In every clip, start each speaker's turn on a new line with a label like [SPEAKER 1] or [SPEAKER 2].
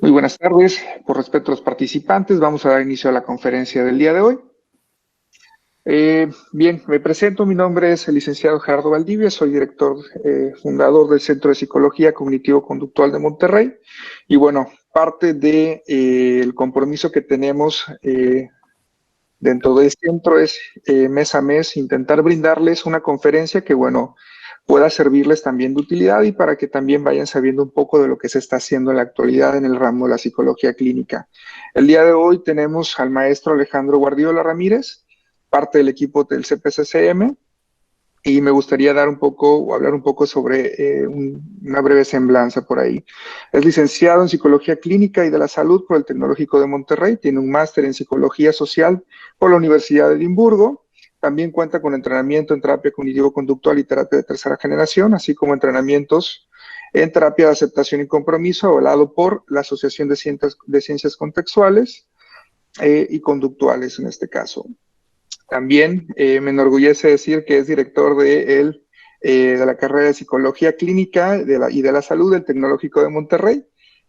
[SPEAKER 1] Muy buenas tardes. Por respeto a los participantes, vamos a dar inicio a la conferencia del día de hoy. Bien, me presento. Mi nombre es el licenciado Gerardo Valdivia, soy director fundador del Centro de Psicología Cognitivo-Conductual de Monterrey. Y bueno, parte del compromiso que tenemos dentro del centro es mes a mes intentar brindarles una conferencia que, bueno, pueda servirles también de utilidad y para que también vayan sabiendo un poco de lo que se está haciendo en la actualidad en el ramo de la psicología clínica. El día de hoy tenemos al maestro Alejandro Guardiola Ramírez, parte del equipo del CPCCM, y me gustaría dar un poco o hablar un poco sobre una breve semblanza por ahí. Es licenciado en Psicología Clínica y de la Salud por el Tecnológico de Monterrey, tiene un máster en Psicología Social por la Universidad de Edimburgo, también cuenta con entrenamiento en terapia cognitivo-conductual y terapia de tercera generación, así como entrenamientos en terapia de aceptación y compromiso, avalado por la Asociación de Ciencias Contextuales y Conductuales en este caso. También me enorgullece decir que es director de la carrera de Psicología Clínica y de la Salud del Tecnológico de Monterrey.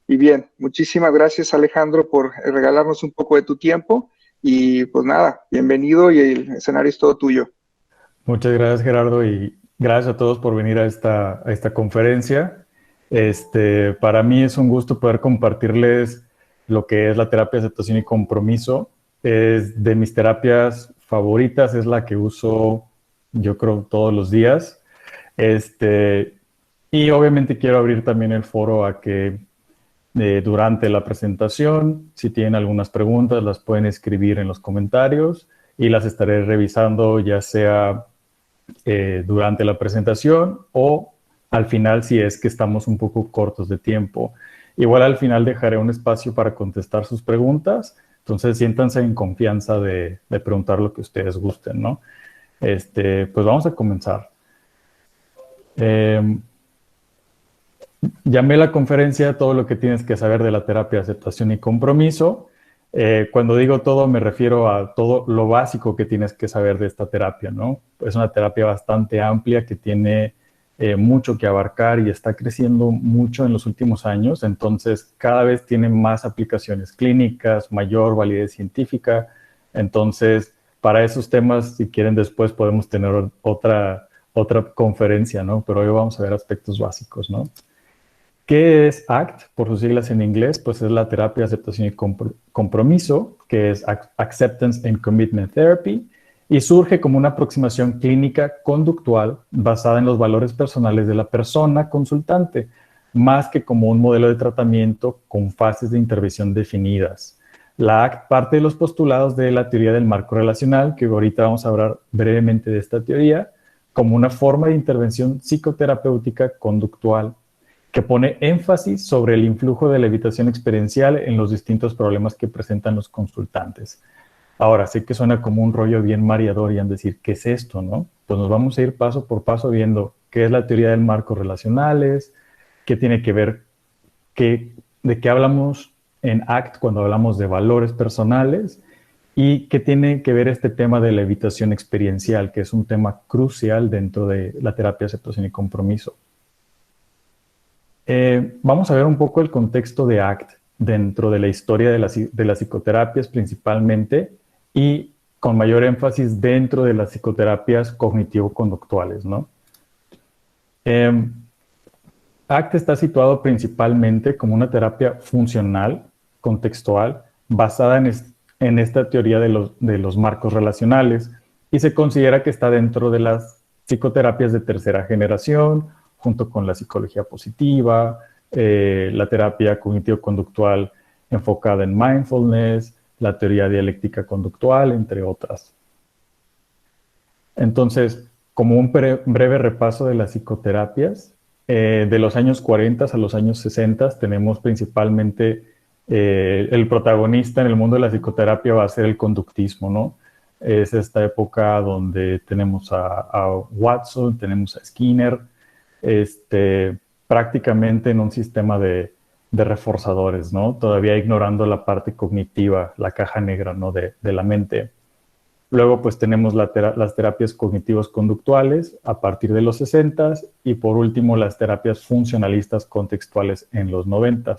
[SPEAKER 1] Y bien, muchísimas gracias Alejandro por regalarnos un poco de tu tiempo. Y pues nada, bienvenido y el escenario es todo tuyo.
[SPEAKER 2] Muchas gracias, Gerardo, y gracias a todos por venir a esta conferencia. Para mí es un gusto poder compartirles lo que es la terapia de aceptación y compromiso. Es de mis terapias favoritas, es la que uso, yo creo, todos los días. Y obviamente quiero abrir también el foro a que durante la presentación, si tienen algunas preguntas, las pueden escribir en los comentarios y las estaré revisando, ya sea durante la presentación o al final si es que estamos un poco cortos de tiempo. Igual al final dejaré un espacio para contestar sus preguntas, entonces siéntanse en confianza de preguntar lo que ustedes gusten, ¿no? Pues vamos a comenzar. Llamé la conferencia todo lo que tienes que saber de la terapia de aceptación y compromiso. Cuando digo todo, me refiero a todo lo básico que tienes que saber de esta terapia, ¿no? Es una terapia bastante amplia que tiene mucho que abarcar y está creciendo mucho en los últimos años, entonces cada vez tiene más aplicaciones clínicas, mayor validez científica. Entonces, para esos temas, si quieren, después podemos tener otra conferencia, ¿no? Pero hoy vamos a ver aspectos básicos, ¿no? ¿Qué es ACT? Por sus siglas en inglés, pues es la terapia de aceptación y compromiso, que es Acceptance and Commitment Therapy, y surge como una aproximación clínica conductual basada en los valores personales de la persona consultante, más que como un modelo de tratamiento con fases de intervención definidas. La ACT parte de los postulados de la teoría del marco relacional, que ahorita vamos a hablar brevemente de esta teoría, como una forma de intervención psicoterapéutica conductual que pone énfasis sobre el influjo de la evitación experiencial en los distintos problemas que presentan los consultantes. Ahora, sé que suena como un rollo bien mareador y han de decir, ¿qué es esto, no? Pues nos vamos a ir paso por paso viendo qué es la teoría del marco relacionales, qué tiene que ver, de qué hablamos en ACT cuando hablamos de valores personales y qué tiene que ver este tema de la evitación experiencial, que es un tema crucial dentro de la terapia de aceptación y compromiso. Vamos a ver un poco el contexto de ACT dentro de la historia de las psicoterapias principalmente y con mayor énfasis dentro de las psicoterapias cognitivo-conductuales, ¿no? ACT está situado principalmente como una terapia funcional, contextual, basada en esta teoría de los marcos relacionales y se considera que está dentro de las psicoterapias de tercera generación, junto con la psicología positiva, la terapia cognitivo-conductual enfocada en mindfulness, la teoría dialéctica conductual, entre otras. Entonces, como un breve repaso de las psicoterapias, de los años 40 a los años 60 tenemos principalmente el protagonista en el mundo de la psicoterapia va a ser el conductismo, ¿no? Es esta época donde tenemos a Watson, tenemos a Skinner, prácticamente en un sistema de reforzadores, ¿no? Todavía ignorando la parte cognitiva, la caja negra, ¿no? de la mente. Luego, pues tenemos las terapias cognitivos conductuales a partir de los 60 y por último las terapias funcionalistas contextuales en los 90.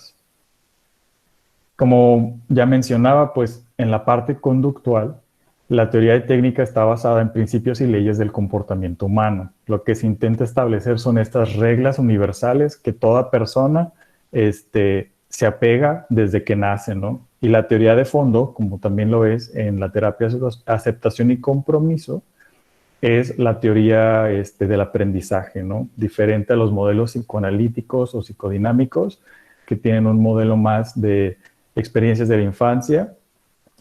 [SPEAKER 2] Como ya mencionaba, pues en la parte conductual, la teoría de técnica está basada en principios y leyes del comportamiento humano. Lo que se intenta establecer son estas reglas universales que toda persona se apega desde que nace, ¿no? Y la teoría de fondo, como también lo es en la terapia de aceptación y compromiso, es la teoría del aprendizaje, ¿no? Diferente a los modelos psicoanalíticos o psicodinámicos, que tienen un modelo más de experiencias de la infancia,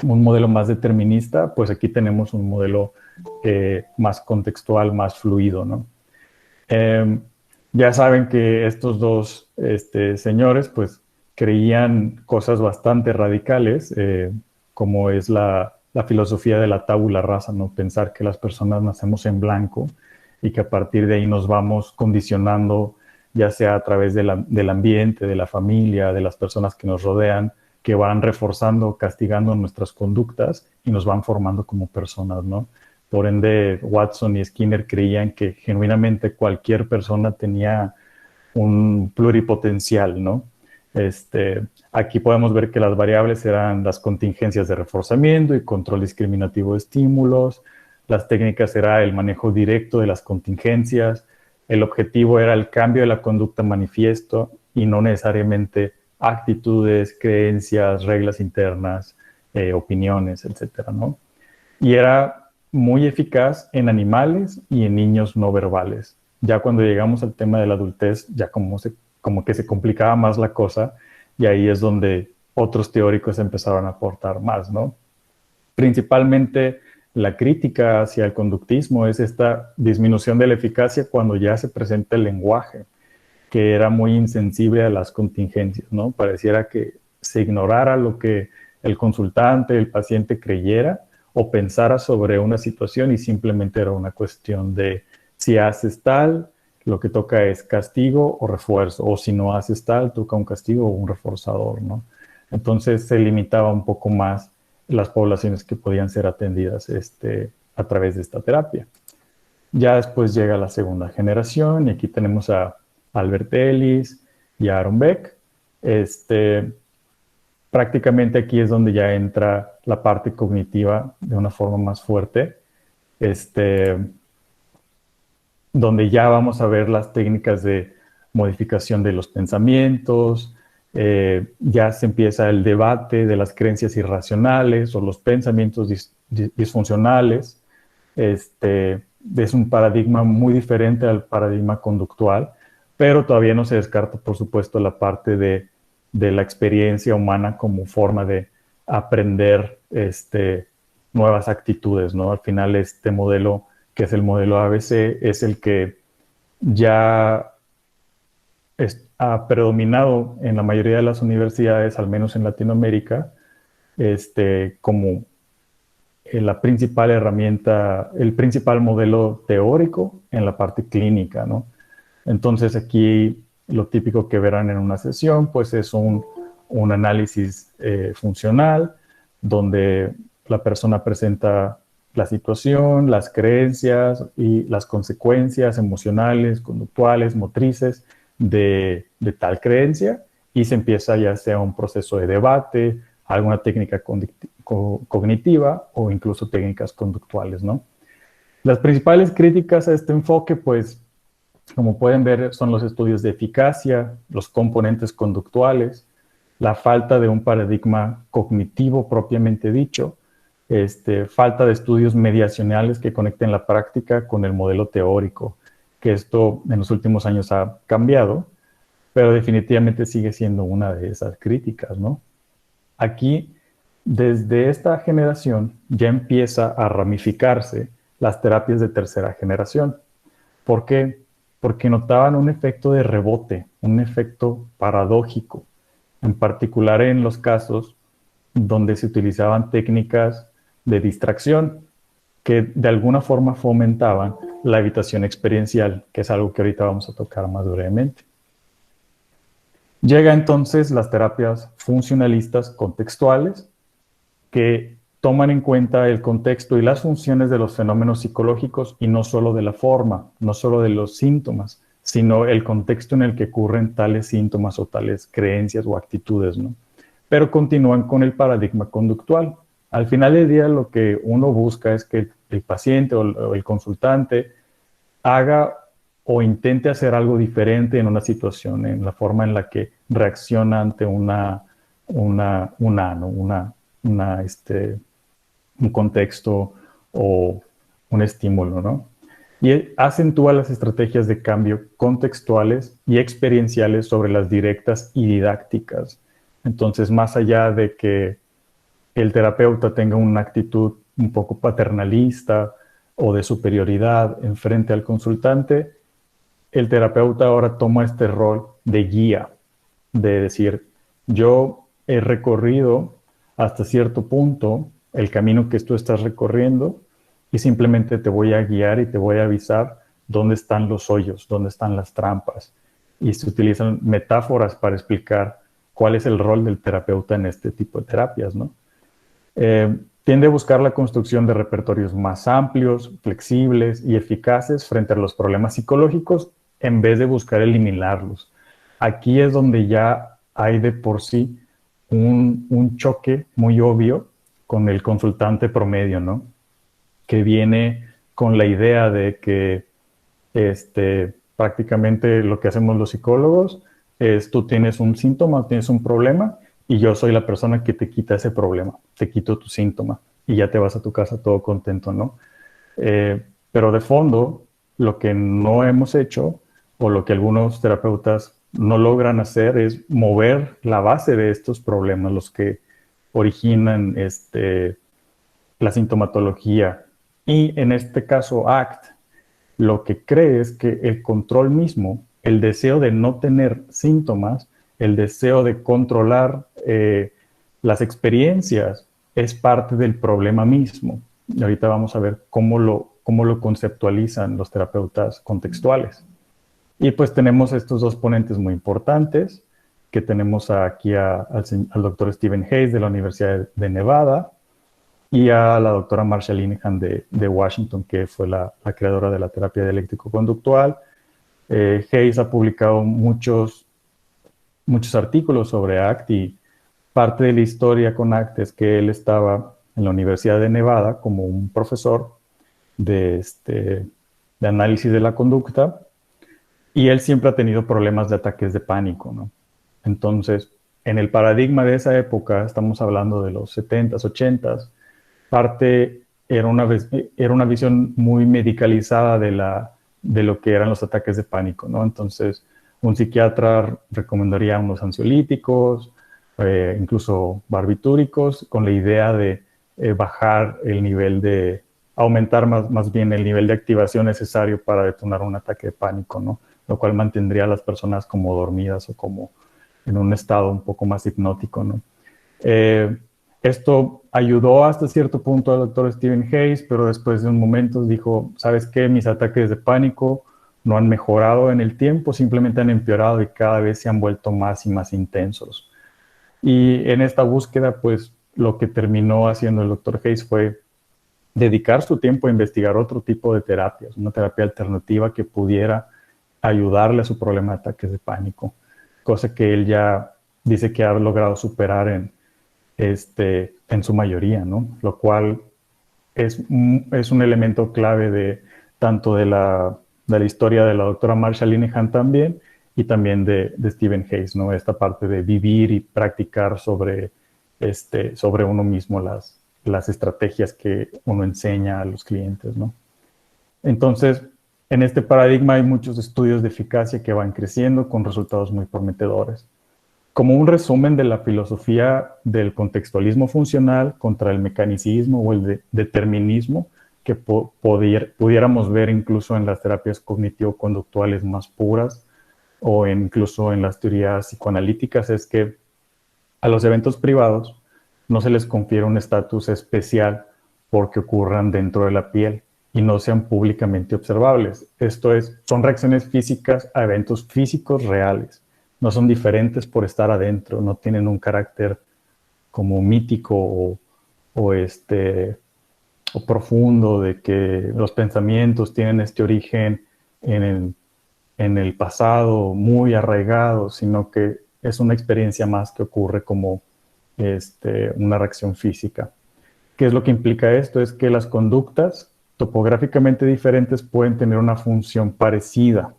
[SPEAKER 2] un modelo más determinista, pues aquí tenemos un modelo más contextual, más fluido, ¿no? Eh, ya saben que estos dos señores, pues, creían cosas bastante radicales, como es la filosofía de la tabula rasa, ¿no? Pensar que las personas nacemos en blanco y que a partir de ahí nos vamos condicionando, ya sea a través del ambiente, de la familia, de las personas que nos rodean, que van reforzando, castigando nuestras conductas y nos van formando como personas, ¿no? Por ende, Watson y Skinner creían que genuinamente cualquier persona tenía un pluripotencial, ¿no? Aquí podemos ver que las variables eran las contingencias de reforzamiento y control discriminativo de estímulos, las técnicas era el manejo directo de las contingencias, el objetivo era el cambio de la conducta manifiesto y no necesariamente actitudes, creencias, reglas internas, opiniones, etcétera, ¿no? Y era muy eficaz en animales y en niños no verbales. Ya cuando llegamos al tema de la adultez, ya como que se complicaba más la cosa y ahí es donde otros teóricos empezaron a aportar más, ¿no? Principalmente la crítica hacia el conductismo es esta disminución de la eficacia cuando ya se presenta el lenguaje, que era muy insensible a las contingencias, ¿no? Pareciera que se ignorara lo que el consultante, el paciente creyera o pensara sobre una situación y simplemente era una cuestión de si haces tal, lo que toca es castigo o refuerzo, o si no haces tal, toca un castigo o un reforzador, ¿no? Entonces se limitaba un poco más las poblaciones que podían ser atendidas a través de esta terapia. Ya después llega la segunda generación y aquí tenemos a Albert Ellis y a Aaron Beck. Prácticamente aquí es donde ya entra la parte cognitiva de una forma más fuerte, donde ya vamos a ver las técnicas de modificación de los pensamientos, ya se empieza el debate de las creencias irracionales o los pensamientos disfuncionales. Es un paradigma muy diferente al paradigma conductual, pero todavía no se descarta, por supuesto, la parte de la experiencia humana como forma de aprender nuevas actitudes, ¿no? Al final este modelo, que es el modelo ABC, es el que ya ha predominado en la mayoría de las universidades, al menos en Latinoamérica, como la principal herramienta, el principal modelo teórico en la parte clínica, ¿no? Entonces aquí lo típico que verán en una sesión, pues es un análisis funcional, donde la persona presenta la situación, las creencias y las consecuencias emocionales, conductuales, motrices de tal creencia, y se empieza ya sea un proceso de debate, alguna técnica cognitiva o incluso técnicas conductuales, ¿no? Las principales críticas a este enfoque, pues, como pueden ver, son los estudios de eficacia, los componentes conductuales, la falta de un paradigma cognitivo propiamente dicho, falta de estudios mediacionales que conecten la práctica con el modelo teórico, que esto en los últimos años ha cambiado, pero definitivamente sigue siendo una de esas críticas, ¿no? Aquí, desde esta generación, ya empieza a ramificarse las terapias de tercera generación. ¿Por qué? Porque notaban un efecto de rebote, un efecto paradójico, en particular en los casos donde se utilizaban técnicas de distracción que de alguna forma fomentaban la evitación experiencial, que es algo que ahorita vamos a tocar más brevemente. Llega entonces las terapias funcionalistas contextuales, que toman en cuenta el contexto y las funciones de los fenómenos psicológicos y no solo de la forma, no solo de los síntomas, sino el contexto en el que ocurren tales síntomas o tales creencias o actitudes, ¿no? pero continúan con el paradigma conductual. Al final del día lo que uno busca es que el paciente o el consultante haga o intente hacer algo diferente en una situación, en la forma en la que reacciona ante un contexto o un estímulo, ¿no? Y acentúa las estrategias de cambio contextuales y experienciales sobre las directas y didácticas. Entonces, más allá de que el terapeuta tenga una actitud un poco paternalista o de superioridad en frente al consultante, el terapeuta ahora toma este rol de guía, de decir, yo he recorrido hasta cierto punto el camino que tú estás recorriendo y simplemente te voy a guiar y te voy a avisar dónde están los hoyos, dónde están las trampas. Y se utilizan metáforas para explicar cuál es el rol del terapeuta en este tipo de terapias, ¿no? Tiende a buscar la construcción de repertorios más amplios, flexibles y eficaces frente a los problemas psicológicos en vez de buscar eliminarlos. Aquí es donde ya hay de por sí un choque muy obvio con el consultante promedio, ¿no? Que viene con la idea de que prácticamente lo que hacemos los psicólogos es tú tienes un síntoma, tienes un problema y yo soy la persona que te quita ese problema, te quito tu síntoma y ya te vas a tu casa todo contento, ¿no? Pero de fondo, lo que no hemos hecho o lo que algunos terapeutas no logran hacer es mover la base de estos problemas, los que originan la sintomatología. Y en este caso, ACT, lo que cree es que el control mismo, el deseo de no tener síntomas, el deseo de controlar las experiencias, es parte del problema mismo. Y ahorita vamos a ver cómo lo conceptualizan los terapeutas contextuales. Y pues tenemos estos dos ponentes muy importantes, que tenemos aquí al doctor Stephen Hayes de la Universidad de Nevada y a la doctora Marsha Linehan de Washington, que fue la creadora de la terapia dialéctico-conductual. Hayes ha publicado muchos artículos sobre ACT y parte de la historia con ACT es que él estaba en la Universidad de Nevada como un profesor de análisis de la conducta y él siempre ha tenido problemas de ataques de pánico, ¿no? Entonces, en el paradigma de esa época, estamos hablando de los 70s, 80s, parte era una visión muy medicalizada de lo que eran los ataques de pánico, ¿no? Entonces, un psiquiatra recomendaría unos ansiolíticos, incluso barbitúricos, con la idea de bajar el nivel aumentar más bien el nivel de activación necesario para detonar un ataque de pánico, ¿no? Lo cual mantendría a las personas como dormidas o como en un estado un poco más hipnótico, ¿no? Esto ayudó hasta cierto punto al doctor Stephen Hayes, pero después de un momento dijo, ¿sabes qué? Mis ataques de pánico no han mejorado en el tiempo, simplemente han empeorado y cada vez se han vuelto más y más intensos. Y en esta búsqueda, pues, lo que terminó haciendo el doctor Hayes fue dedicar su tiempo a investigar otro tipo de terapias, una terapia alternativa que pudiera ayudarle a su problema de ataques de pánico, cosa que él ya dice que ha logrado superar en su mayoría, ¿no? Lo cual es un elemento clave tanto de la historia de la doctora Marsha Linehan también, y también de Stephen Hayes, ¿no? Esta parte de vivir y practicar sobre uno mismo las estrategias que uno enseña a los clientes, ¿no? Entonces, en este paradigma hay muchos estudios de eficacia que van creciendo con resultados muy prometedores. Como un resumen de la filosofía del contextualismo funcional contra el mecanicismo o el determinismo que pudiéramos ver incluso en las terapias cognitivo-conductuales más puras o incluso en las teorías psicoanalíticas, es que a los eventos privados no se les confiere un estatus especial porque ocurran dentro de la piel y no sean públicamente observables. Esto es, son reacciones físicas a eventos físicos reales. No son diferentes por estar adentro, no tienen un carácter como mítico o profundo de que los pensamientos tienen este origen en el pasado muy arraigado, sino que es una experiencia más que ocurre como una reacción física. ¿Qué es lo que implica esto? Es que las conductas topográficamente diferentes pueden tener una función parecida.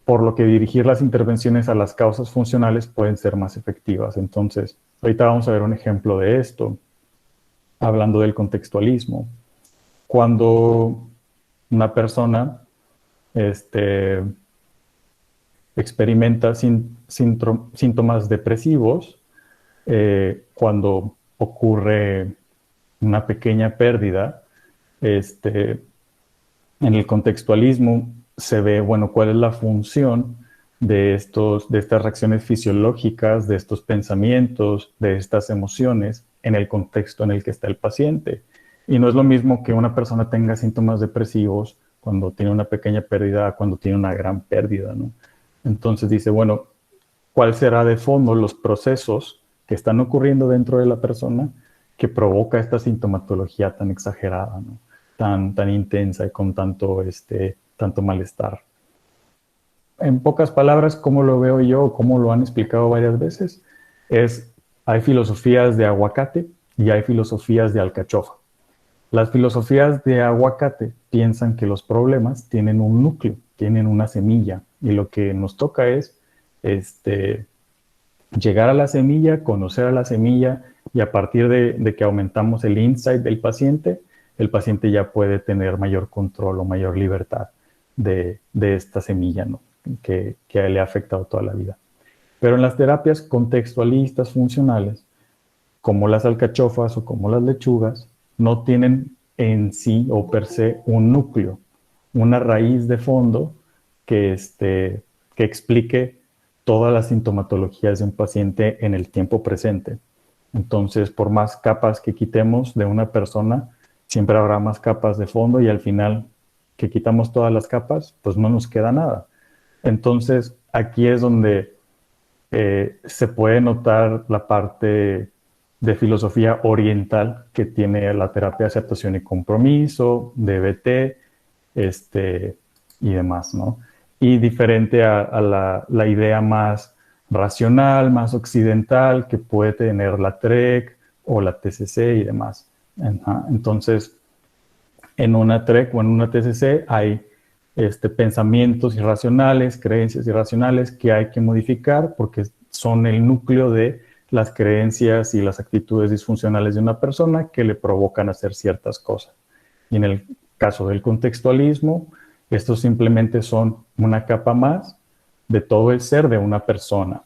[SPEAKER 2] Por lo que dirigir las intervenciones a las causas funcionales pueden ser más efectivas. Entonces, ahorita vamos a ver un ejemplo de esto, hablando del contextualismo. Cuando una persona experimenta síntomas depresivos, cuando ocurre una pequeña pérdida, en el contextualismo se ve, bueno, cuál es la función de estas reacciones fisiológicas, de estos pensamientos, de estas emociones en el contexto en el que está el paciente. Y no es lo mismo que una persona tenga síntomas depresivos cuando tiene una pequeña pérdida, cuando tiene una gran pérdida, ¿no? Entonces dice, bueno, ¿cuál será de fondo los procesos que están ocurriendo dentro de la persona que provoca esta sintomatología tan exagerada, ¿no? tan intensa y con tanto malestar? En pocas palabras, como lo veo yo, como lo han explicado varias veces, hay filosofías de aguacate y hay filosofías de alcachofa. Las filosofías de aguacate piensan que los problemas tienen un núcleo, tienen una semilla, y lo que nos toca es llegar a la semilla, conocer a la semilla, y a partir de que aumentamos el insight del paciente, el paciente ya puede tener mayor control o mayor libertad de esta semilla, ¿no? que le ha afectado toda la vida. Pero en las terapias contextualistas funcionales, como las alcachofas o como las lechugas, no tienen en sí o per se un núcleo, una raíz de fondo que explique todas las sintomatologías de un paciente en el tiempo presente. Entonces, por más capas que quitemos de una persona, siempre habrá más capas de fondo, y al final que quitamos todas las capas, pues no nos queda nada. Entonces, aquí es donde se puede notar la parte de filosofía oriental que tiene la terapia de aceptación y compromiso, DBT, y demás, ¿no? Y diferente a la idea más racional, más occidental, que puede tener la TREC o la TCC y demás. Entonces, en una TREC o en una TCC hay pensamientos irracionales, creencias irracionales que hay que modificar porque son el núcleo de las creencias y las actitudes disfuncionales de una persona que le provocan hacer ciertas cosas. Y en el caso del contextualismo, estos simplemente son una capa más de todo el ser de una persona.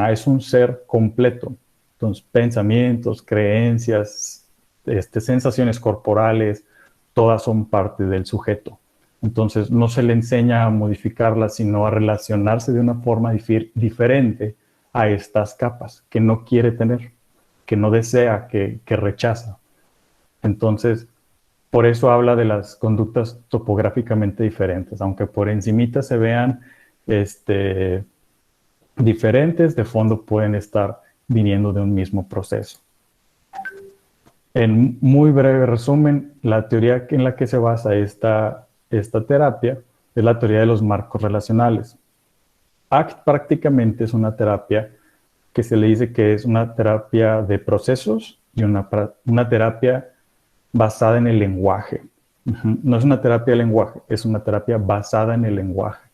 [SPEAKER 2] Es un ser completo. Entonces, pensamientos, creencias, sensaciones corporales, todas son parte del sujeto. Entonces, no se le enseña a modificarlas, sino a relacionarse de una forma diferente a estas capas que no quiere tener, que no desea, que rechaza. Entonces, por eso habla de las conductas topográficamente diferentes, aunque por encimita se vean diferentes, de fondo pueden estar viniendo de un mismo proceso. En muy breve resumen, la teoría en la que se basa esta terapia es la teoría de los marcos relacionales. ACT prácticamente es una terapia que se le dice que es una terapia de procesos y una terapia basada en el lenguaje. No es una terapia de lenguaje, es una terapia basada en el lenguaje.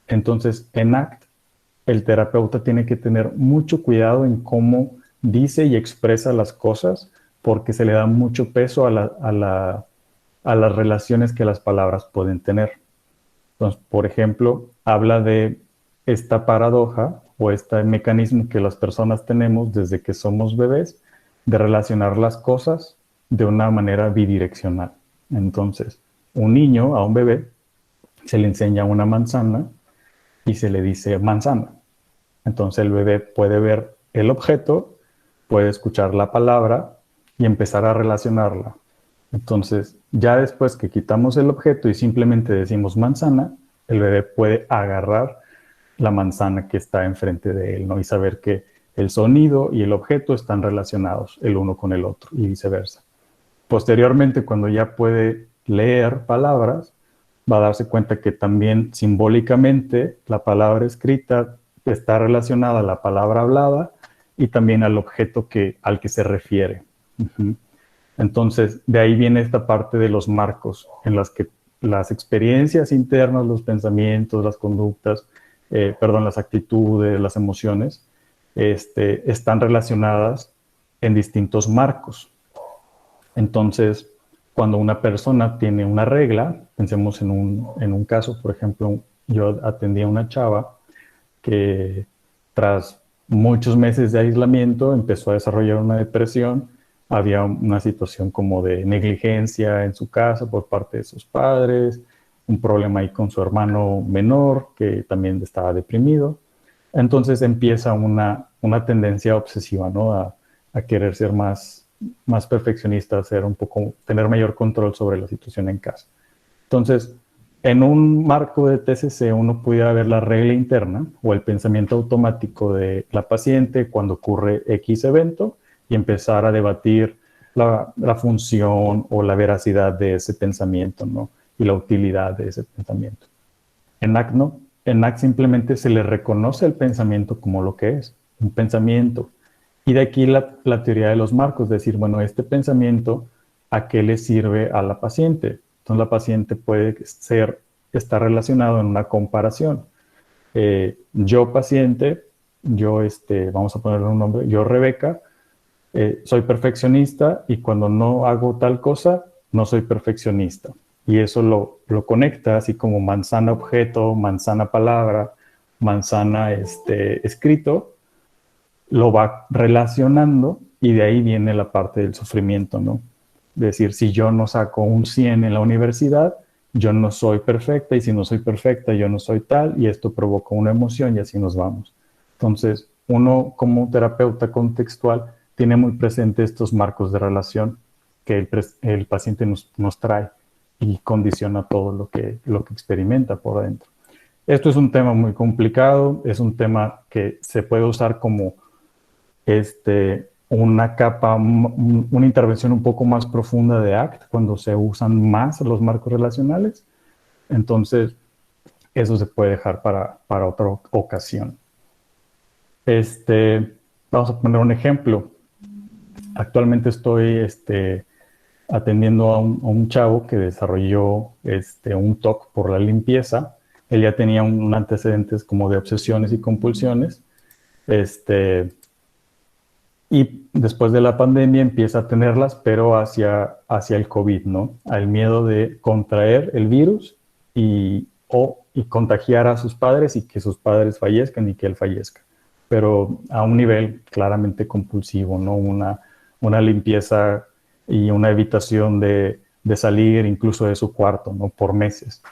[SPEAKER 2] Entonces, en ACT, el terapeuta tiene que tener mucho cuidado en cómo dice y expresa las cosas, porque se le da mucho peso a las relaciones que las palabras pueden tener. Entonces, por ejemplo, habla de esta paradoja o este mecanismo que las personas tenemos desde que somos bebés de relacionar las cosas de una manera bidireccional. Entonces, un niño, a un bebé, se le enseña una manzana y se le dice manzana. Entonces el bebé puede ver el objeto, puede escuchar la palabra y empezar a relacionarla. Entonces, ya después que quitamos el objeto y simplemente decimos manzana, el bebé puede agarrar la manzana que está enfrente de él, ¿no? Y saber que el sonido y el objeto están relacionados el uno con el otro y viceversa. Posteriormente, cuando ya puede leer palabras, va a darse cuenta que también simbólicamente la palabra escrita está relacionada a la palabra hablada y también al objeto al que se refiere. Entonces, de ahí viene esta parte de los marcos, en las que las experiencias internas, los pensamientos, las conductas, las actitudes, las emociones, están relacionadas en distintos marcos. Entonces, cuando una persona tiene una regla, pensemos en un caso, por ejemplo, yo atendí a una chava que tras muchos meses de aislamiento empezó a desarrollar una depresión. Había una situación como de negligencia en su casa por parte de sus padres, un problema ahí con su hermano menor que también estaba deprimido. Entonces empieza una tendencia obsesiva, ¿no? A querer ser más perfeccionista, tener mayor control sobre la situación en casa. Entonces, en un marco de TCC uno pudiera ver la regla interna o el pensamiento automático de la paciente cuando ocurre X evento y empezar a debatir la función o la veracidad de ese pensamiento, ¿no? Y la utilidad de ese pensamiento. En ACT no. En ACT simplemente se le reconoce el pensamiento como lo que es, un pensamiento. Y de aquí la teoría de los marcos, decir, bueno, este pensamiento, ¿a qué le sirve a la paciente? Entonces la paciente puede estar relacionado en una comparación. Yo paciente, vamos a ponerle un nombre, yo Rebeca, soy perfeccionista y cuando no hago tal cosa, no soy perfeccionista. Y eso lo conecta así como manzana objeto, manzana palabra, manzana escrito, lo va relacionando y de ahí viene la parte del sufrimiento, ¿no? Es decir, si yo no saco un 100 en la universidad, yo no soy perfecta y si no soy perfecta, yo no soy tal y esto provoca una emoción y así nos vamos. Entonces, uno como terapeuta contextual tiene muy presente estos marcos de relación que el paciente nos trae y condiciona todo lo que experimenta por dentro. Esto es un tema muy complicado, es un tema que se puede usar como una capa, una intervención un poco más profunda de ACT cuando se usan más los marcos relacionales. Entonces, eso se puede dejar para otra ocasión. Vamos a poner un ejemplo. Actualmente estoy atendiendo a un chavo que desarrolló un TOC por la limpieza. Él ya tenía un antecedentes como de obsesiones y compulsiones. Y después de la pandemia empieza a tenerlas, pero hacia el COVID, ¿no? Al miedo de contraer el virus y contagiar a sus padres y que sus padres fallezcan y que él fallezca. Pero a un nivel claramente compulsivo, ¿no? Una limpieza y una evitación de salir incluso de su cuarto, ¿no? Por meses.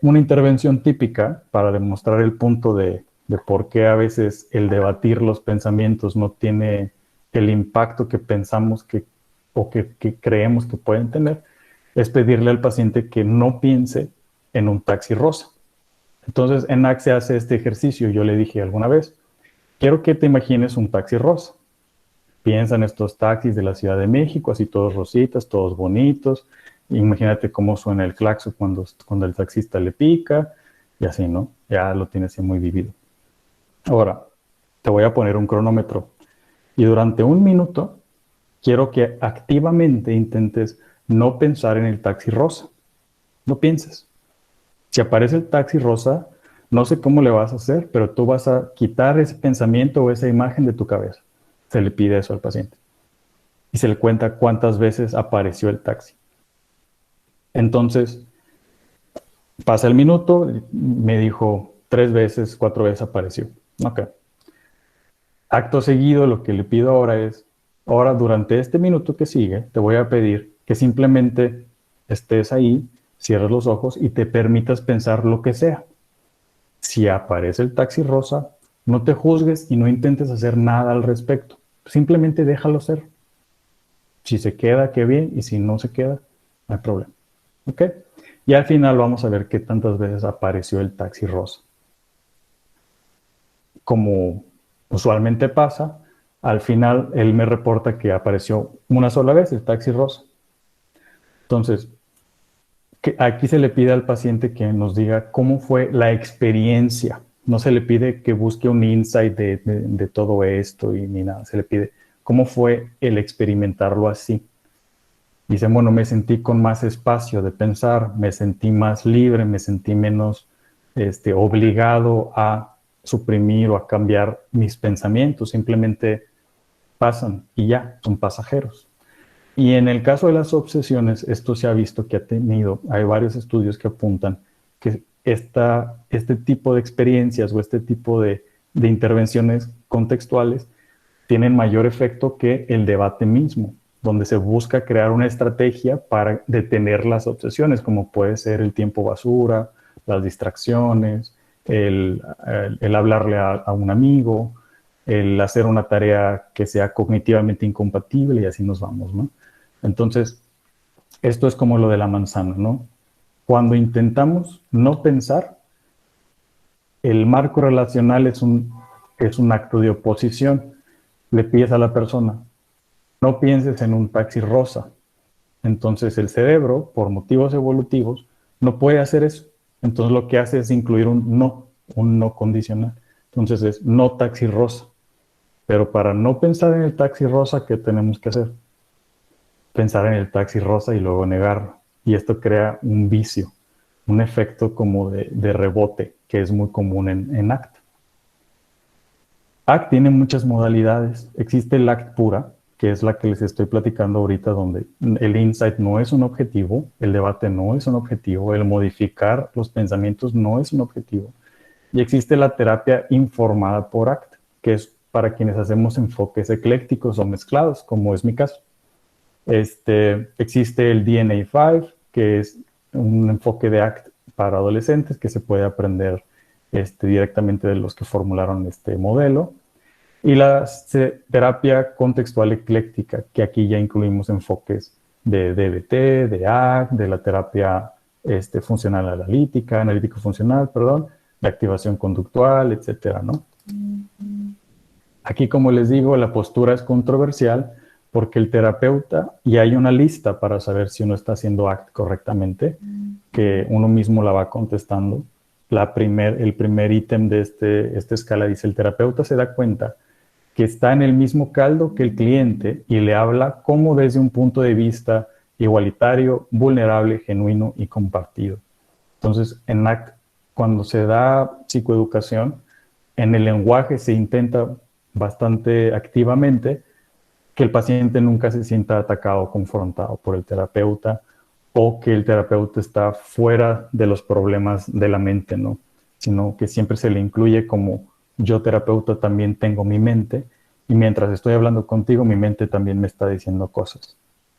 [SPEAKER 2] Una intervención típica para demostrar el punto de por qué a veces el debatir los pensamientos no tiene el impacto que pensamos que creemos que pueden tener, es pedirle al paciente que no piense en un taxi rosa. Entonces, en ACT se hace este ejercicio. Yo le dije alguna vez, quiero que te imagines un taxi rosa. Piensa en estos taxis de la Ciudad de México, así todos rositas, todos bonitos. Imagínate cómo suena el claxon cuando el taxista le pica y así, ¿no? Ya lo tienes así muy vivido. Ahora, te voy a poner un cronómetro y durante 1 minuto quiero que activamente intentes no pensar en el taxi rosa. No pienses. Si aparece el taxi rosa, no sé cómo le vas a hacer, pero tú vas a quitar ese pensamiento o esa imagen de tu cabeza. Se le pide eso al paciente. Y se le cuenta cuántas veces apareció el taxi. Entonces, pasa el minuto, me dijo 3 veces, 4 veces apareció. Ok. Acto seguido, lo que le pido ahora es, ahora durante este minuto que sigue, te voy a pedir que simplemente estés ahí, cierres los ojos y te permitas pensar lo que sea. Si aparece el taxi rosa, no te juzgues y no intentes hacer nada al respecto. Simplemente déjalo ser. Si se queda, qué bien, y si no se queda, no hay problema. ¿Ok? Y al final vamos a ver qué tantas veces apareció el taxi rosa. Como usualmente pasa, al final él me reporta que apareció una sola vez el taxi rosa. Entonces, aquí se le pide al paciente que nos diga cómo fue la experiencia No se le pide que busque un insight de todo esto y ni nada. Se le pide cómo fue el experimentarlo así. Dicen, bueno, me sentí con más espacio de pensar, me sentí más libre, me sentí menos obligado a suprimir o a cambiar mis pensamientos. Simplemente pasan y ya, son pasajeros. Y en el caso de las obsesiones, esto se ha visto que hay varios estudios que apuntan que este tipo de experiencias o este tipo de intervenciones contextuales tienen mayor efecto que el debate mismo, donde se busca crear una estrategia para detener las obsesiones, como puede ser el tiempo basura, las distracciones, el hablarle a un amigo, el hacer una tarea que sea cognitivamente incompatible y así nos vamos, ¿no? Entonces, esto es como lo de la manzana, ¿no? Cuando intentamos no pensar, el marco relacional es un acto de oposición. Le pides a la persona, no pienses en un taxi rosa. Entonces el cerebro, por motivos evolutivos, no puede hacer eso. Entonces lo que hace es incluir un no condicional. Entonces es no taxi rosa. Pero para no pensar en el taxi rosa, ¿qué tenemos que hacer? Pensar en el taxi rosa y luego negarlo. Y esto crea un vicio, un efecto como de rebote, que es muy común en ACT. ACT tiene muchas modalidades. Existe el ACT pura, que es la que les estoy platicando ahorita, donde el insight no es un objetivo, el debate no es un objetivo, el modificar los pensamientos no es un objetivo. Y existe la terapia informada por ACT, que es para quienes hacemos enfoques eclécticos o mezclados, como es mi caso. Existe el DNA5, que es un enfoque de ACT para adolescentes que se puede aprender directamente de los que formularon este modelo. Y la terapia contextual ecléctica, que aquí ya incluimos enfoques de DBT, de ACT, de la terapia funcional analítico funcional, perdón, de activación conductual, etcétera, ¿no? Aquí, como les digo, la postura es controversial porque el terapeuta, y hay una lista para saber si uno está haciendo ACT correctamente, que uno mismo la va contestando. El primer ítem de esta escala dice, el terapeuta se da cuenta que está en el mismo caldo que el cliente y le habla como desde un punto de vista igualitario, vulnerable, genuino y compartido. Entonces, en ACT, cuando se da psicoeducación, en el lenguaje se intenta bastante activamente que el paciente nunca se sienta atacado o confrontado por el terapeuta o que el terapeuta está fuera de los problemas de la mente, ¿no? Sino que siempre se le incluye como yo terapeuta también tengo mi mente y mientras estoy hablando contigo mi mente también me está diciendo cosas.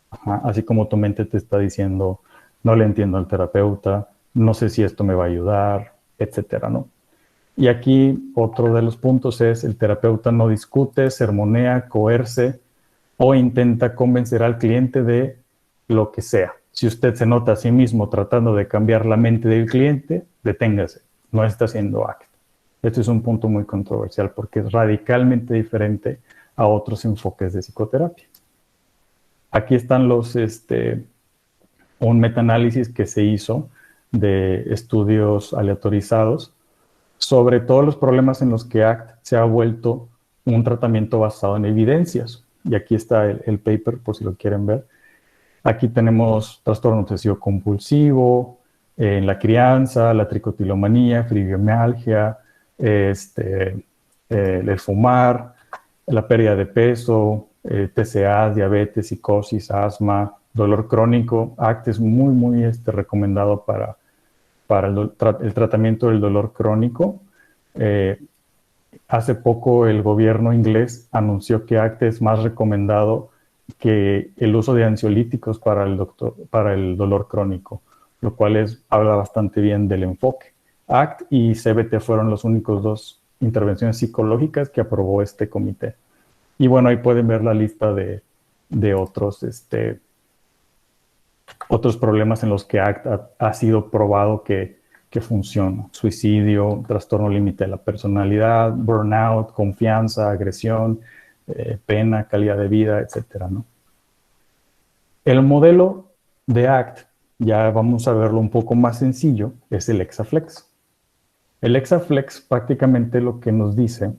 [SPEAKER 2] Ajá. Así como tu mente te está diciendo no le entiendo al terapeuta, no sé si esto me va a ayudar, etcétera, ¿no? Y aquí otro de los puntos es el terapeuta no discute, sermonea, coerce o intenta convencer al cliente de lo que sea. Si usted se nota a sí mismo tratando de cambiar la mente del cliente, deténgase, no está haciendo ACT. Este es un punto muy controversial porque es radicalmente diferente a otros enfoques de psicoterapia. Aquí están un metaanálisis que se hizo de estudios aleatorizados sobre todos los problemas en los que ACT se ha vuelto un tratamiento basado en evidencias. Y aquí está el paper, por si lo quieren ver. Aquí tenemos trastorno obsesivo compulsivo, en la crianza, la tricotilomanía, fibromialgia, el fumar, la pérdida de peso, TCA, diabetes, psicosis, asma, dolor crónico. ACT es muy, muy recomendado para el tratamiento del dolor crónico. Hace poco el gobierno inglés anunció que ACT es más recomendado que el uso de ansiolíticos para el dolor crónico, lo cual habla bastante bien del enfoque. ACT y CBT fueron los únicos dos intervenciones psicológicas que aprobó este comité. Y bueno, ahí pueden ver la lista de otros problemas en los que ACT ha sido probado que funciona. Suicidio, trastorno límite de la personalidad, burnout, confianza, agresión, pena, calidad de vida, etcétera, ¿no? El modelo de ACT, ya vamos a verlo un poco más sencillo, es el Hexaflex. El Exaflex prácticamente lo que nos dice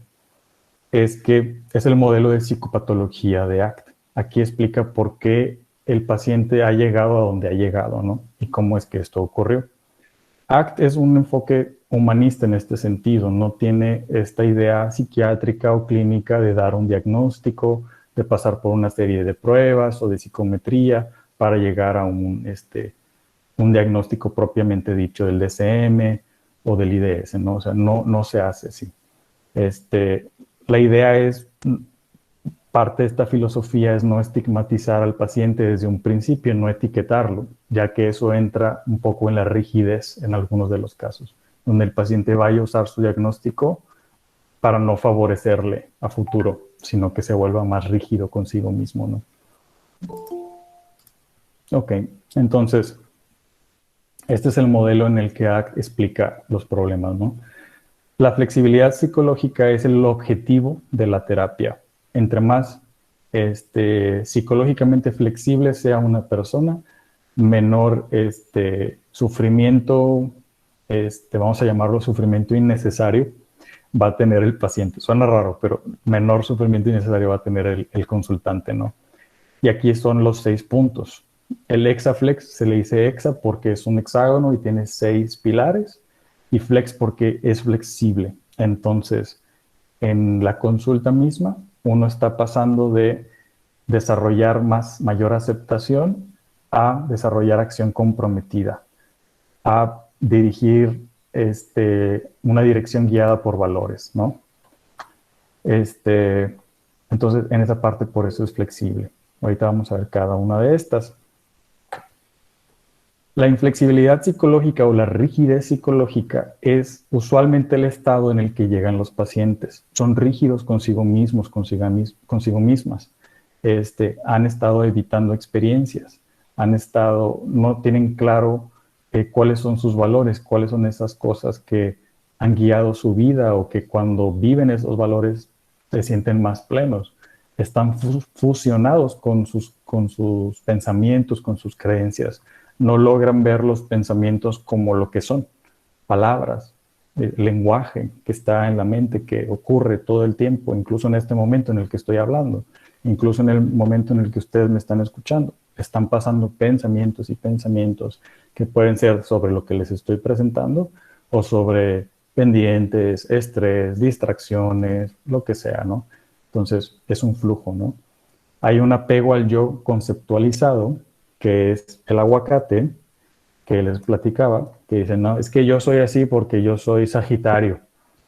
[SPEAKER 2] es que es el modelo de psicopatología de ACT. Aquí explica por qué el paciente ha llegado a donde ha llegado, ¿no? Y cómo es que esto ocurrió. ACT es un enfoque humanista en este sentido, no tiene esta idea psiquiátrica o clínica de dar un diagnóstico, de pasar por una serie de pruebas o de psicometría para llegar a un diagnóstico propiamente dicho del DSM o del IDS, ¿no? O sea, no se hace así. La idea es, parte de esta filosofía es no estigmatizar al paciente desde un principio, no etiquetarlo, ya que eso entra un poco en la rigidez en algunos de los casos, donde el paciente vaya a usar su diagnóstico para no favorecerle a futuro, sino que se vuelva más rígido consigo mismo, ¿no? Ok, entonces, este es el modelo en el que ACT explica los problemas, ¿no? La flexibilidad psicológica es el objetivo de la terapia. Entre más psicológicamente flexible sea una persona, menor sufrimiento, vamos a llamarlo sufrimiento innecesario, va a tener el paciente. Suena raro, pero menor sufrimiento innecesario va a tener el consultante, ¿no? Y aquí son los 6 puntos. El Exaflex se le dice Exa porque es un hexágono y tiene 6 pilares, y Flex porque es flexible. Entonces, en la consulta misma, uno está pasando de desarrollar mayor aceptación a desarrollar acción comprometida, a dirigir una dirección guiada por valores, ¿no? Entonces, en esa parte, por eso es flexible. Ahorita vamos a ver cada una de estas. La inflexibilidad psicológica o la rigidez psicológica es usualmente el estado en el que llegan los pacientes. Son rígidos consigo mismos, consigo mismas. Han estado evitando experiencias, no tienen claro cuáles son sus valores, cuáles son esas cosas que han guiado su vida, o que cuando viven esos valores se sienten más plenos. Están fusionados con sus pensamientos, con sus creencias. No logran ver los pensamientos como lo que son, palabras, lenguaje que está en la mente, que ocurre todo el tiempo, incluso en este momento en el que estoy hablando, incluso en el momento en el que ustedes me están escuchando. Están pasando pensamientos y pensamientos que pueden ser sobre lo que les estoy presentando o sobre pendientes, estrés, distracciones, lo que sea, ¿no? Entonces, es un flujo, ¿no? Hay un apego al yo conceptualizado, que es el aguacate, que les platicaba, que dicen, no, es que yo soy así porque yo soy Sagitario,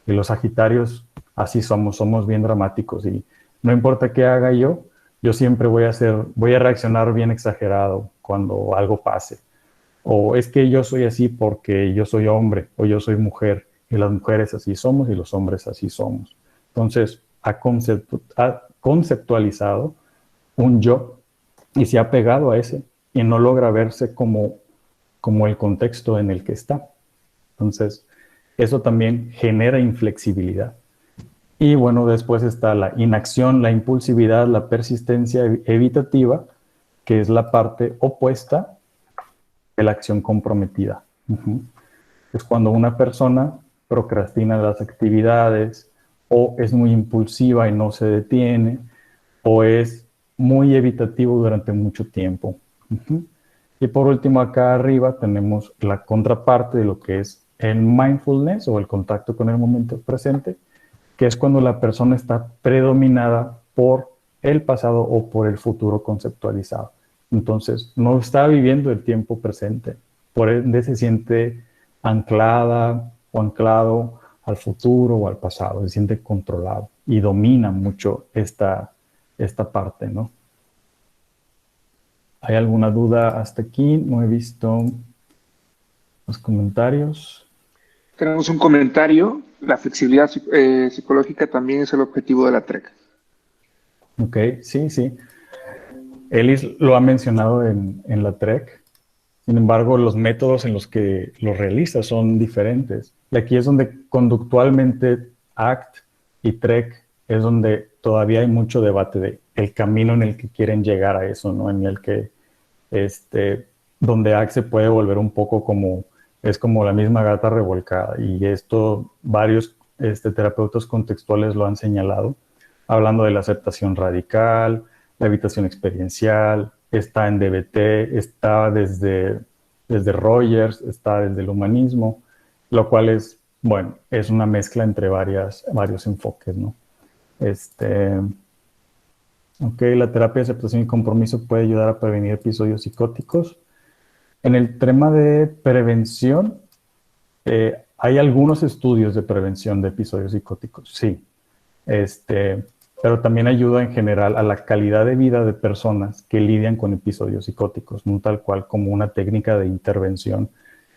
[SPEAKER 2] y los Sagitarios así somos bien dramáticos, y no importa qué haga yo siempre voy a reaccionar bien exagerado cuando algo pase. O es que yo soy así porque yo soy hombre o yo soy mujer, y las mujeres así somos y los hombres así somos. Entonces, ha conceptualizado un yo y se ha pegado a ese y no logra verse como el contexto en el que está. Entonces, eso también genera inflexibilidad. Y bueno, después está la inacción, la impulsividad, la persistencia evitativa, que es la parte opuesta de la acción comprometida. Es cuando una persona procrastina las actividades, o es muy impulsiva y no se detiene, o es muy evitativo durante mucho tiempo. Y por último, acá arriba tenemos la contraparte de lo que es el mindfulness o el contacto con el momento presente, que es cuando la persona está predominada por el pasado o por el futuro conceptualizado. Entonces, no está viviendo el tiempo presente, por ende se siente anclada o anclado al futuro o al pasado, se siente controlado y domina mucho esta parte, ¿no? ¿Hay alguna duda hasta aquí? No he visto los comentarios.
[SPEAKER 1] Tenemos un comentario. La flexibilidad psicológica también es el objetivo de la TREC.
[SPEAKER 2] Ok, sí. Elis lo ha mencionado en la TREC. Sin embargo, los métodos en los que lo realiza son diferentes. Y aquí es donde conductualmente ACT y TREC es donde todavía hay mucho debate de el camino en el que quieren llegar a eso, ¿no? En el que donde ACT se puede volver un poco como es como la misma gata revolcada. Y esto varios terapeutas contextuales lo han señalado, hablando de la aceptación radical, la evitación experiencial, está en DBT, está desde Rogers, está desde el humanismo, lo cual es, bueno, es una mezcla entre varios enfoques, ¿no? Ok, la terapia de aceptación y compromiso puede ayudar a prevenir episodios psicóticos. En el tema de prevención, hay algunos estudios de prevención de episodios psicóticos, sí. Pero también ayuda en general a la calidad de vida de personas que lidian con episodios psicóticos, no tal cual como una técnica de intervención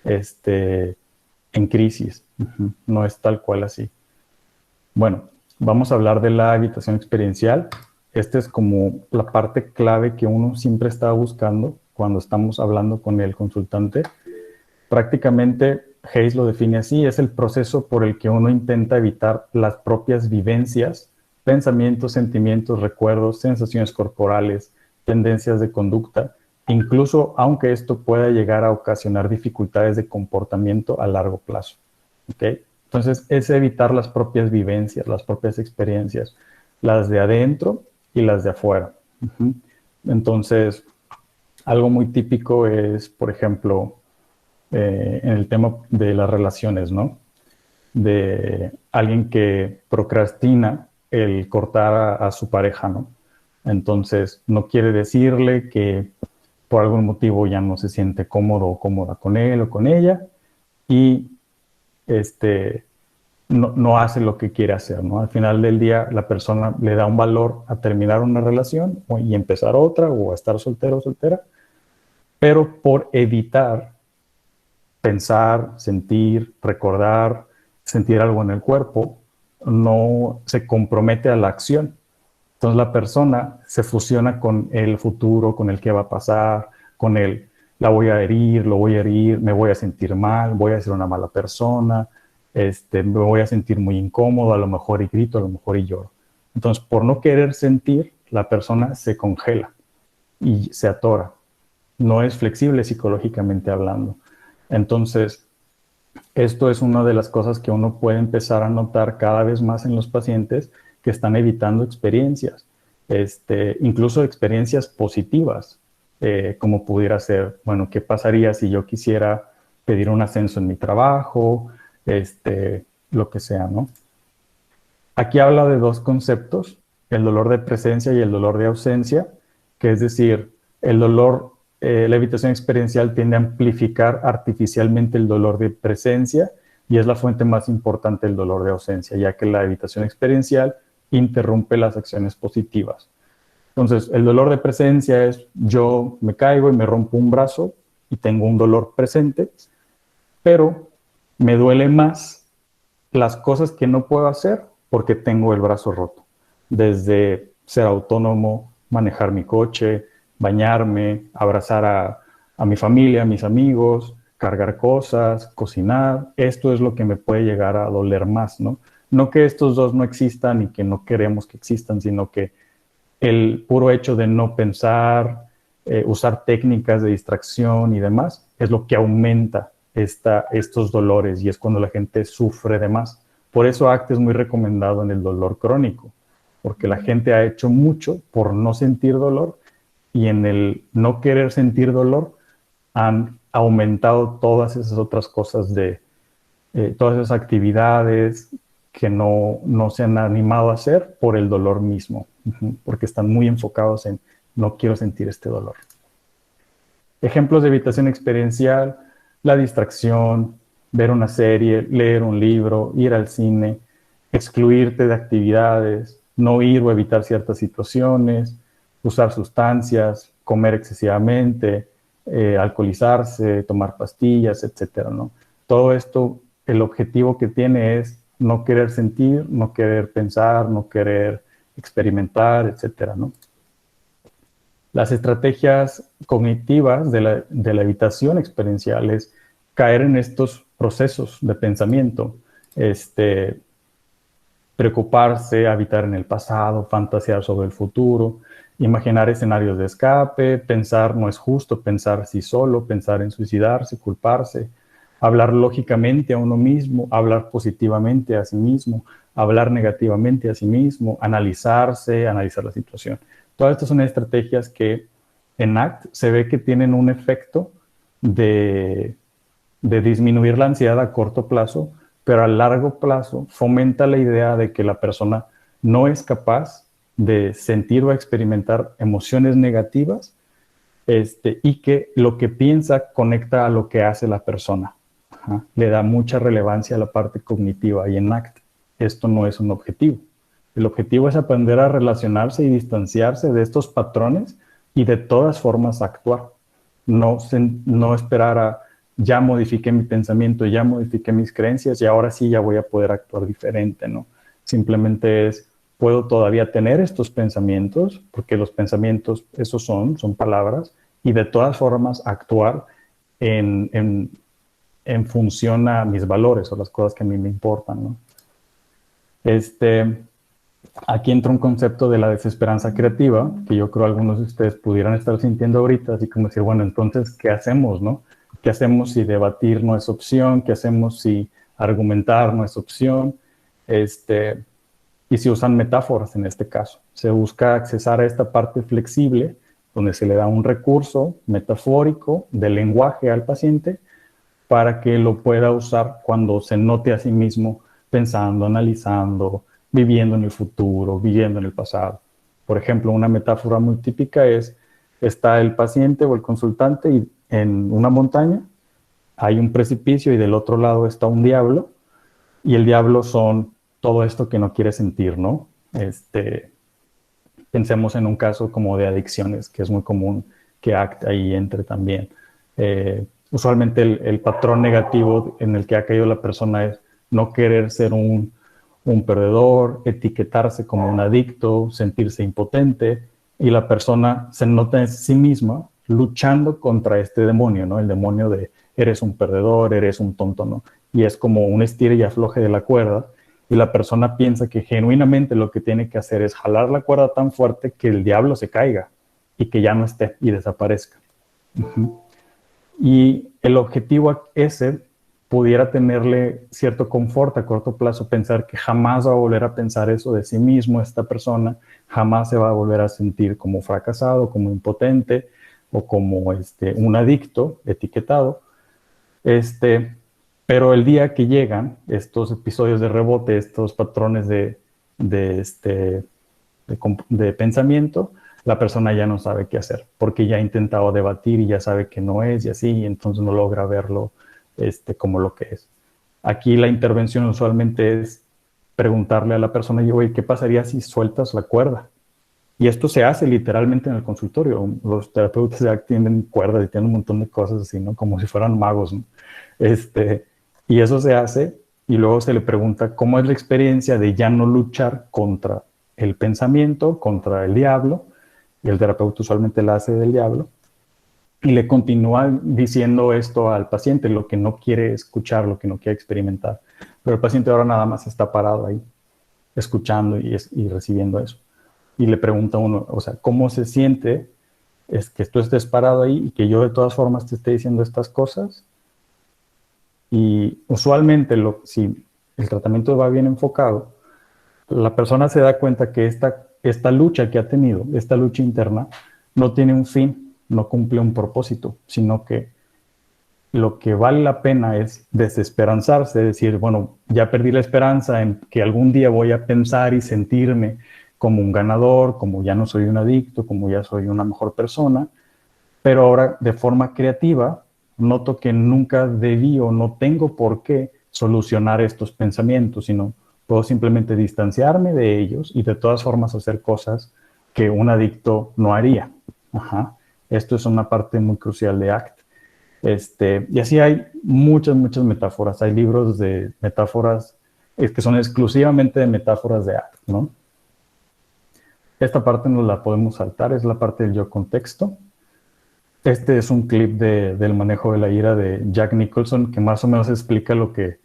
[SPEAKER 2] en crisis. No es tal cual así. Bueno, vamos a hablar de la evitación experiencial. Esta es como la parte clave que uno siempre está buscando cuando estamos hablando con el consultante. Prácticamente, Hayes lo define así, es el proceso por el que uno intenta evitar las propias vivencias, pensamientos, sentimientos, recuerdos, sensaciones corporales, tendencias de conducta, incluso aunque esto pueda llegar a ocasionar dificultades de comportamiento a largo plazo. ¿Okay? Entonces, es evitar las propias vivencias, las propias experiencias, las de adentro y las de afuera. Entonces, algo muy típico es, por ejemplo, en el tema de las relaciones, ¿no? De alguien que procrastina el cortar a su pareja, ¿no? Entonces, no quiere decirle que por algún motivo ya no se siente cómodo o cómoda con él o con ella y no hace lo que quiere hacer, ¿no? Al final del día, la persona le da un valor a terminar una relación y empezar otra o a estar soltero o soltera, pero por evitar pensar, sentir, recordar, sentir algo en el cuerpo, no se compromete a la acción. Entonces la persona se fusiona con el futuro, con el que va a pasar, con el la voy a herir, lo voy a herir, me voy a sentir mal, voy a ser una mala persona, me voy a sentir muy incómodo, a lo mejor y grito, a lo mejor y lloro. Entonces, por no querer sentir, la persona se congela y se atora. No es flexible psicológicamente hablando. Entonces, esto es una de las cosas que uno puede empezar a notar cada vez más en los pacientes que están evitando experiencias, incluso experiencias positivas, como pudiera ser, bueno, ¿qué pasaría si yo quisiera pedir un ascenso en mi trabajo? Lo que sea, ¿no? Aquí habla de dos conceptos, el dolor de presencia y el dolor de ausencia, que es decir, el dolor, la evitación experiencial tiende a amplificar artificialmente el dolor de presencia y es la fuente más importante del dolor de ausencia, ya que la evitación experiencial interrumpe las acciones positivas. Entonces, el dolor de presencia es yo me caigo y me rompo un brazo y tengo un dolor presente, pero me duele más las cosas que no puedo hacer porque tengo el brazo roto. Desde ser autónomo, manejar mi coche, bañarme, abrazar a mi familia, a mis amigos, cargar cosas, cocinar. Esto es lo que me puede llegar a doler más, ¿no? No que estos dos no existan y que no queremos que existan, sino que el puro hecho de no pensar, usar técnicas de distracción y demás, es lo que aumenta estos dolores y es cuando la gente sufre de más. Por eso ACT es muy recomendado en el dolor crónico, porque la gente ha hecho mucho por no sentir dolor y en el no querer sentir dolor han aumentado todas esas otras cosas todas esas actividades que no se han animado a hacer por el dolor mismo, porque están muy enfocados en no quiero sentir este dolor. Ejemplos de evitación experiencial, la distracción, ver una serie, leer un libro, ir al cine, excluirte de actividades, no ir o evitar ciertas situaciones, usar sustancias, comer excesivamente, alcoholizarse, tomar pastillas, etcétera, ¿no? Todo esto, el objetivo que tiene es no querer sentir, no querer pensar, no querer experimentar, etcétera, ¿no? Las estrategias cognitivas de la evitación experiencial es caer en estos procesos de pensamiento, preocuparse, habitar en el pasado, fantasear sobre el futuro, imaginar escenarios de escape, pensar no es justo, pensar sí solo, pensar en suicidarse, culparse, hablar lógicamente a uno mismo, hablar positivamente a sí mismo, hablar negativamente a sí mismo, analizarse, analizar la situación. Todas estas son estrategias que en ACT se ve que tienen un efecto de, de disminuir la ansiedad a corto plazo, pero a largo plazo fomenta la idea de que la persona no es capaz de sentir o experimentar emociones negativas, y que lo que piensa conecta a lo que hace la persona. Ajá. Le da mucha relevancia a la parte cognitiva y en ACT esto no es un objetivo. El objetivo es aprender a relacionarse y distanciarse de estos patrones y de todas formas actuar. No esperar a ya modifiqué mi pensamiento, ya modifiqué mis creencias y ahora sí ya voy a poder actuar diferente, ¿no? Simplemente es, puedo todavía tener estos pensamientos, porque los pensamientos, esos son palabras, y de todas formas actuar en función a mis valores o las cosas que a mí me importan, ¿no? Aquí entra un concepto de la desesperanza creativa, que yo creo algunos de ustedes pudieran estar sintiendo ahorita, así como decir, bueno, entonces, ¿qué hacemos, no? ¿Qué hacemos si debatir no es opción? ¿Qué hacemos si argumentar no es opción? Y se usan metáforas en este caso. Se busca accesar a esta parte flexible, donde se le da un recurso metafórico del lenguaje al paciente para que lo pueda usar cuando se note a sí mismo pensando, analizando, viviendo en el futuro, viviendo en el pasado. Por ejemplo, una metáfora muy típica es, está el paciente o el consultante y en una montaña, hay un precipicio y del otro lado está un diablo, y el diablo son todo esto que no quiere sentir, ¿no? Pensemos en un caso como de adicciones, que es muy común que ACT ahí entre también. Usualmente el patrón negativo en el que ha caído la persona es no querer ser un perdedor, etiquetarse como un adicto, sentirse impotente, y la persona se nota en sí misma luchando contra este demonio, ¿no? El demonio de eres un perdedor, eres un tonto, ¿no? Y es como un estire y afloje de la cuerda, y la persona piensa que genuinamente lo que tiene que hacer es jalar la cuerda tan fuerte que el diablo se caiga y que ya no esté y desaparezca. Uh-huh. Y el objetivo ese pudiera tenerle cierto confort a corto plazo, pensar que jamás va a volver a pensar eso de sí mismo esta persona, jamás se va a volver a sentir como fracasado, como impotente o como un adicto etiquetado. Pero el día que llegan estos episodios de rebote, estos patrones de pensamiento, la persona ya no sabe qué hacer, porque ya ha intentado debatir y ya sabe que no es y así, y entonces no logra verlo como lo que es. Aquí la intervención usualmente es preguntarle a la persona, oye, ¿qué pasaría si sueltas la cuerda? Y esto se hace literalmente en el consultorio. Los terapeutas ya tienen cuerdas y tienen un montón de cosas así, ¿no? Como si fueran magos, ¿no? Y eso se hace y luego se le pregunta cómo es la experiencia de ya no luchar contra el pensamiento, contra el diablo, y el terapeuta usualmente la hace del diablo, y le continúa diciendo esto al paciente, lo que no quiere escuchar, lo que no quiere experimentar. Pero el paciente ahora nada más está parado ahí, escuchando y recibiendo eso. Y le pregunta a uno, o sea, ¿cómo se siente es que tú estés parado ahí y que yo de todas formas te esté diciendo estas cosas? Y usualmente, si el tratamiento va bien enfocado, la persona se da cuenta que esta lucha que ha tenido, esta lucha interna, no tiene un fin, no cumple un propósito, sino que lo que vale la pena es desesperanzarse, decir, bueno, ya perdí la esperanza en que algún día voy a pensar y sentirme como un ganador, como ya no soy un adicto, como ya soy una mejor persona, pero ahora de forma creativa noto que nunca debí o no tengo por qué solucionar estos pensamientos, sino puedo simplemente distanciarme de ellos y de todas formas hacer cosas que un adicto no haría. Ajá. Esto es una parte muy crucial de ACT. Y así hay muchas metáforas. Hay libros de metáforas que son exclusivamente de metáforas de ACT, ¿no? Esta parte no la podemos saltar, es la parte del yo contexto. Este es un clip del manejo de la ira de Jack Nicholson, que más o menos explica lo que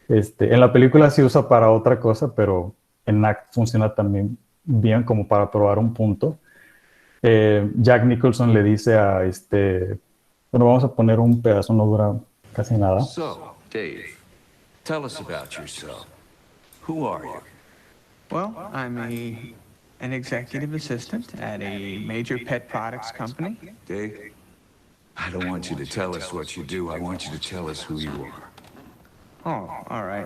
[SPEAKER 2] en la película se usa para otra cosa, pero en ACT funciona también bien como para probar un punto. Jack Nicholson le dice a bueno, vamos a poner un pedazo, no dura casi nada.
[SPEAKER 3] So, Dave, tell us about yourself. Who are you?
[SPEAKER 4] Well, I'm an executive assistant at a major pet products company.
[SPEAKER 3] Dave, I don't want you to tell us what you do. I want you to tell us who you are.
[SPEAKER 4] Oh, all right.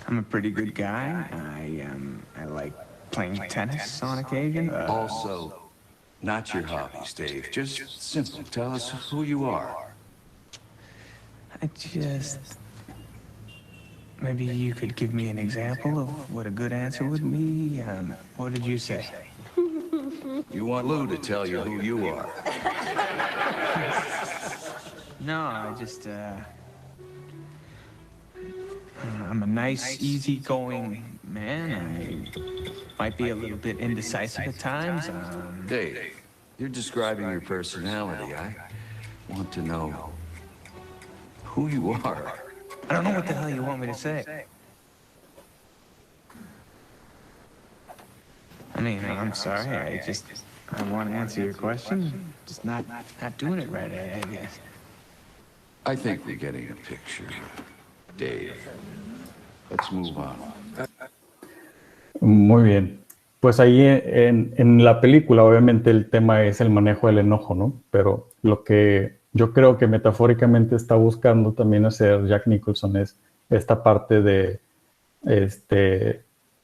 [SPEAKER 4] I'm a pretty good guy. I like playing tennis on occasion.
[SPEAKER 3] Also, not your hobbies, Dave. Just simple. Tell us who you are.
[SPEAKER 4] Maybe you could give me an example of what a good answer would be. What did you say?
[SPEAKER 3] You want Lou to tell you who you are.
[SPEAKER 4] No, I'm a nice, easygoing man. I might be a little bit indecisive at times.
[SPEAKER 3] Dave, you're describing your personality. I want to know who you are.
[SPEAKER 4] I don't know what the hell you want me to say. I mean, I'm sorry. I want to answer your question. Just not doing it right, I guess.
[SPEAKER 3] I think we're getting a picture, Dave. Let's move on.
[SPEAKER 2] Muy bien. Pues ahí en la película, obviamente, el tema es el manejo del enojo, ¿no? Pero lo que yo creo que metafóricamente está buscando también hacer Jack Nicholson es esta parte de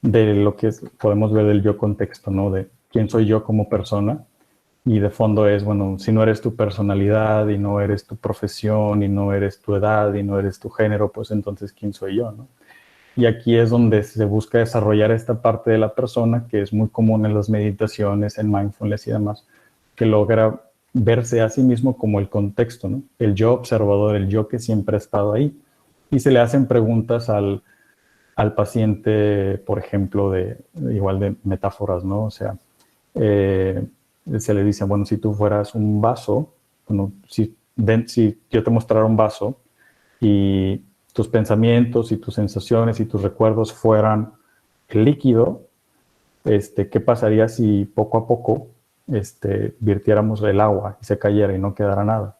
[SPEAKER 2] lo que podemos ver del yo contexto, ¿no? De quién soy yo como persona. Y de fondo es, bueno, si no eres tu personalidad y no eres tu profesión y no eres tu edad y no eres tu género, pues entonces ¿quién soy yo, no? Y aquí es donde se busca desarrollar esta parte de la persona que es muy común en las meditaciones, en mindfulness y demás, que logra verse a sí mismo como el contexto, ¿no? El yo observador, el yo que siempre ha estado ahí. Y se le hacen preguntas al paciente, por ejemplo, igual de metáforas, ¿no? O sea, se le dice, bueno, si tú fueras un vaso, bueno, si yo te mostrara un vaso y tus pensamientos y tus sensaciones y tus recuerdos fueran líquido, ¿qué pasaría si poco a poco virtiéramos el agua y se cayera y no quedara nada?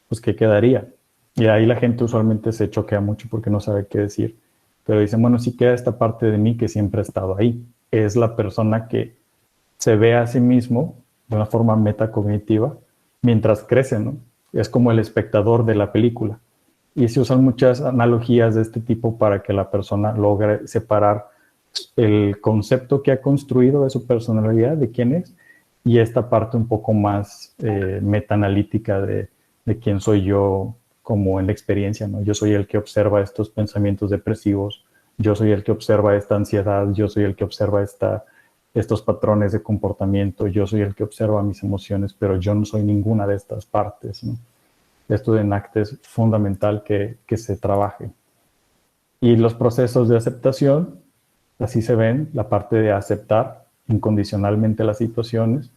[SPEAKER 2] Pues, ¿qué quedaría? Y ahí la gente usualmente se choquea mucho porque no sabe qué decir. Pero dicen, bueno, sí queda esta parte de mí que siempre ha estado ahí. Es la persona que se ve a sí mismo de una forma metacognitiva mientras crece, ¿no? Es como el espectador de la película. Y se usan muchas analogías de este tipo para que la persona logre separar el concepto que ha construido de su personalidad, de quién es, y esta parte un poco más metaanalítica de quién soy yo como en la experiencia, ¿no? Yo soy el que observa estos pensamientos depresivos, yo soy el que observa esta ansiedad, yo soy el que observa estos patrones de comportamiento, yo soy el que observa mis emociones, pero yo no soy ninguna de estas partes, ¿no? Esto de NACT es fundamental que se trabaje. Y los procesos de aceptación, así se ven, la parte de aceptar incondicionalmente las situaciones,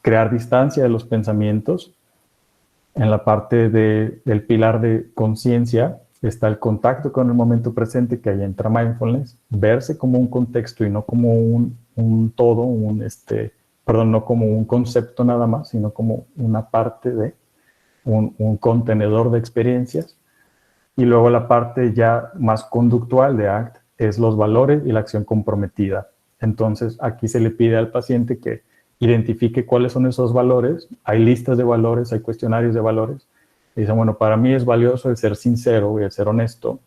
[SPEAKER 2] crear distancia de los pensamientos. En la parte del pilar de conciencia está el contacto con el momento presente, que ahí entra mindfulness, verse como un contexto y no como un todo, no como un concepto nada más, sino como una parte de un contenedor de experiencias. Y luego la parte ya más conductual de ACT es los valores y la acción comprometida. Entonces, aquí se le pide al paciente que identifique cuáles son esos valores. Hay listas de valores, hay cuestionarios de valores. Y dicen, bueno, para mí es valioso el ser sincero y el ser honesto,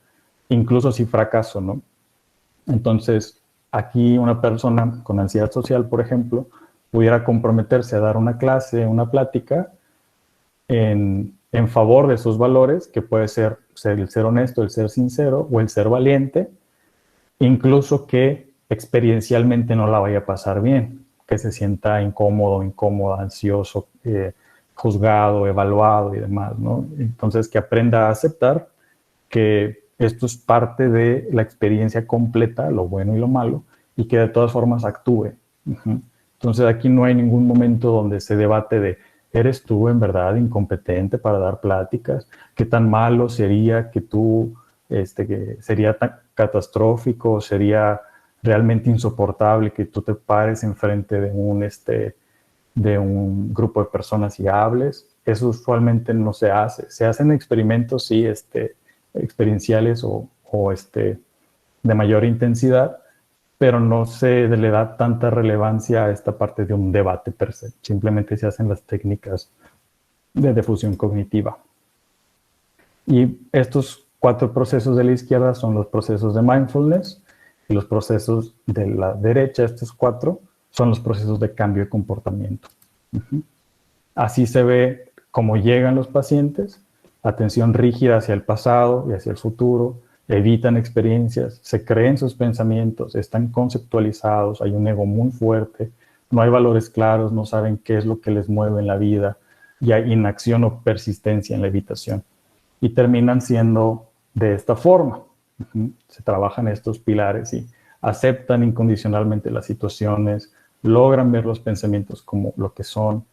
[SPEAKER 2] incluso si fracaso, ¿no? Entonces, aquí una persona con ansiedad social, por ejemplo, pudiera comprometerse a dar una clase, una plática, en favor de sus valores, que puede ser el ser honesto, el ser sincero o el ser valiente, incluso que experiencialmente no la vaya a pasar bien, que se sienta incómodo, incómoda, ansioso, juzgado, evaluado y demás, ¿no? Entonces, que aprenda a aceptar que esto es parte de la experiencia completa, lo bueno y lo malo, y que de todas formas actúe. Entonces, aquí no hay ningún momento donde se debate de ¿eres tú en verdad incompetente para dar pláticas? ¿Qué tan malo sería que tú, que sería tan catastrófico, sería realmente insoportable que tú te pares enfrente de un grupo de personas y hables? eso usualmente no se hace. Se hacen experimentos, sí, experienciales o de mayor intensidad, pero no se le da tanta relevancia a esta parte de un debate per se. Simplemente se hacen las técnicas de difusión cognitiva. Y estos 4 procesos de la izquierda son los procesos de mindfulness, y los procesos de la derecha, estos 4, son los procesos de cambio de comportamiento. Así se ve cómo llegan los pacientes, atención rígida hacia el pasado y hacia el futuro, evitan experiencias, se creen sus pensamientos, están conceptualizados, hay un ego muy fuerte, no hay valores claros, no saben qué es lo que les mueve en la vida, y hay inacción o persistencia en la evitación. Y terminan siendo de esta forma. Se trabajan estos pilares y aceptan incondicionalmente las situaciones, logran ver los pensamientos como lo que son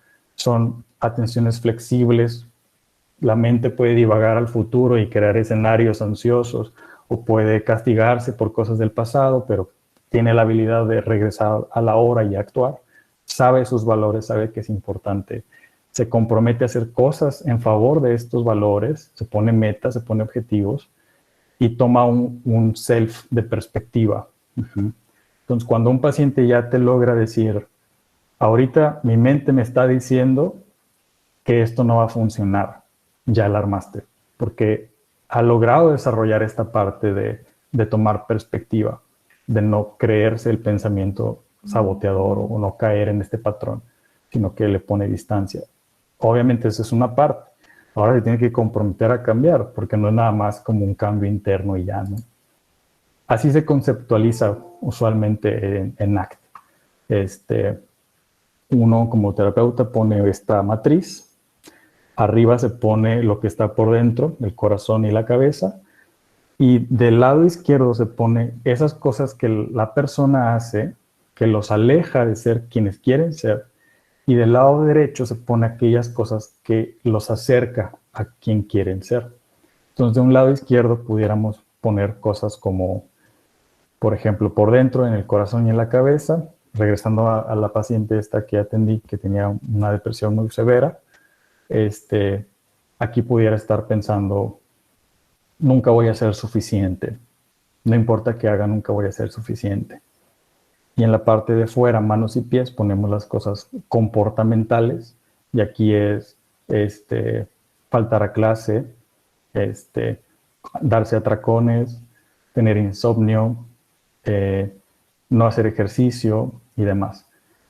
[SPEAKER 2] atenciones flexibles. La mente puede divagar al futuro y crear escenarios ansiosos, o puede castigarse por cosas del pasado, pero tiene la habilidad de regresar a la hora y actuar. Sabe sus valores, sabe que es importante. Se compromete a hacer cosas en favor de estos valores, se pone metas, se pone objetivos y toma un self de perspectiva. Entonces, cuando un paciente ya te logra decir, ahorita mi mente me está diciendo que esto no va a funcionar, ya la armaste, porque ha logrado desarrollar esta parte de tomar perspectiva, de no creerse el pensamiento saboteador o no caer en este patrón, sino que le pone distancia. Obviamente esa es una parte. Ahora se tiene que comprometer a cambiar, porque no es nada más como un cambio interno y ya, ¿no? Así se conceptualiza usualmente en ACT. Uno como terapeuta pone esta matriz, arriba se pone lo que está por dentro, el corazón y la cabeza, y del lado izquierdo se pone esas cosas que la persona hace, que los aleja de ser quienes quieren ser, y del lado derecho se pone aquellas cosas que los acerca a quien quieren ser. Entonces, de un lado izquierdo pudiéramos poner cosas como, por ejemplo, por dentro, en el corazón y en la cabeza, regresando a la paciente esta que atendí, que tenía una depresión muy severa, aquí pudiera estar pensando, nunca voy a ser suficiente. No importa qué haga, nunca voy a ser suficiente. Y en la parte de fuera, manos y pies, ponemos las cosas comportamentales. Y aquí es faltar a clase, darse atracones, tener insomnio, no hacer ejercicio y demás.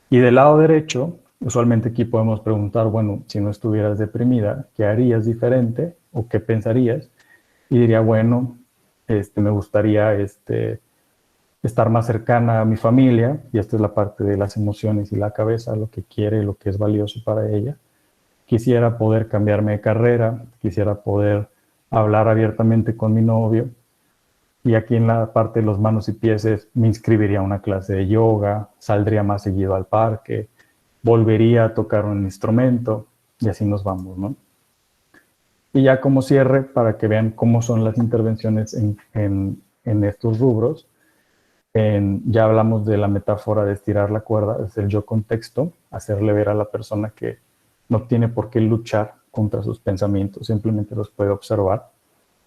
[SPEAKER 2] Y del lado derecho, usualmente aquí podemos preguntar, bueno, si no estuvieras deprimida, ¿qué harías diferente o qué pensarías? Y diría, bueno, me gustaría estar más cercana a mi familia, y esta es la parte de las emociones y la cabeza, lo que quiere, lo que es valioso para ella. Quisiera poder cambiarme de carrera, quisiera poder hablar abiertamente con mi novio, y aquí en la parte de los manos y pies me inscribiría a una clase de yoga, saldría más seguido al parque, volvería a tocar un instrumento, y así nos vamos, ¿no? Y ya como cierre, para que vean cómo son las intervenciones en estos rubros, ya hablamos de la metáfora de estirar la cuerda, es el yo contexto, hacerle ver a la persona que no tiene por qué luchar contra sus pensamientos, simplemente los puede observar.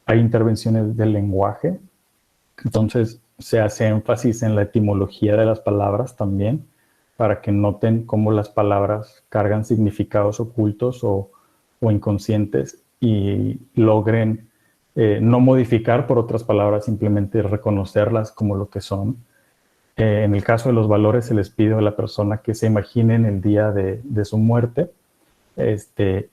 [SPEAKER 2] Hay intervenciones del lenguaje, entonces se hace énfasis en la etimología de las palabras también, para que noten cómo las palabras cargan significados ocultos o inconscientes y logren no modificar por otras palabras, simplemente reconocerlas como lo que son. En el caso de los valores, se les pide a la persona que se imaginen el día de su muerte,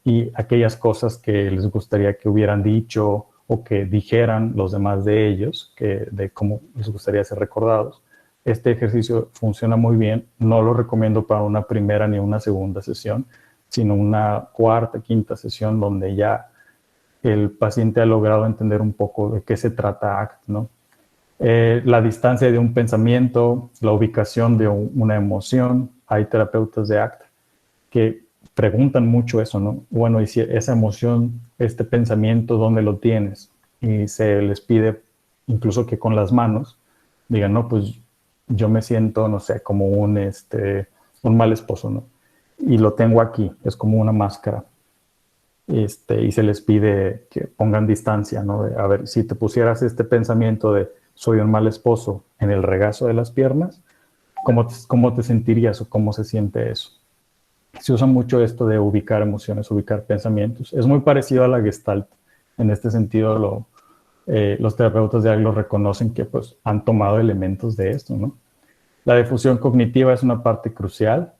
[SPEAKER 2] y aquellas cosas que les gustaría que hubieran dicho o que dijeran los demás de ellos, de cómo les gustaría ser recordados. Este ejercicio funciona muy bien. No lo recomiendo para una primera ni una segunda sesión, sino una cuarta, quinta sesión donde ya el paciente ha logrado entender un poco de qué se trata ACT, ¿no? La distancia de un pensamiento, la ubicación de una emoción. Hay terapeutas de ACT que preguntan mucho eso, ¿no? Bueno, y si esa emoción, este pensamiento, ¿dónde lo tienes? Y se les pide incluso que con las manos digan, no, pues yo me siento, no sé, como un mal esposo, ¿no? Y lo tengo aquí, es como una máscara. y se les pide que pongan distancia, ¿no? A ver, si te pusieras este pensamiento de soy un mal esposo en el regazo de las piernas, ¿cómo te sentirías o cómo se siente eso? Se usa mucho esto de ubicar emociones, ubicar pensamientos. Es muy parecido a la Gestalt. En este sentido, los terapeutas ya lo reconocen que pues, han tomado elementos de esto, ¿no? La difusión cognitiva es una parte crucial.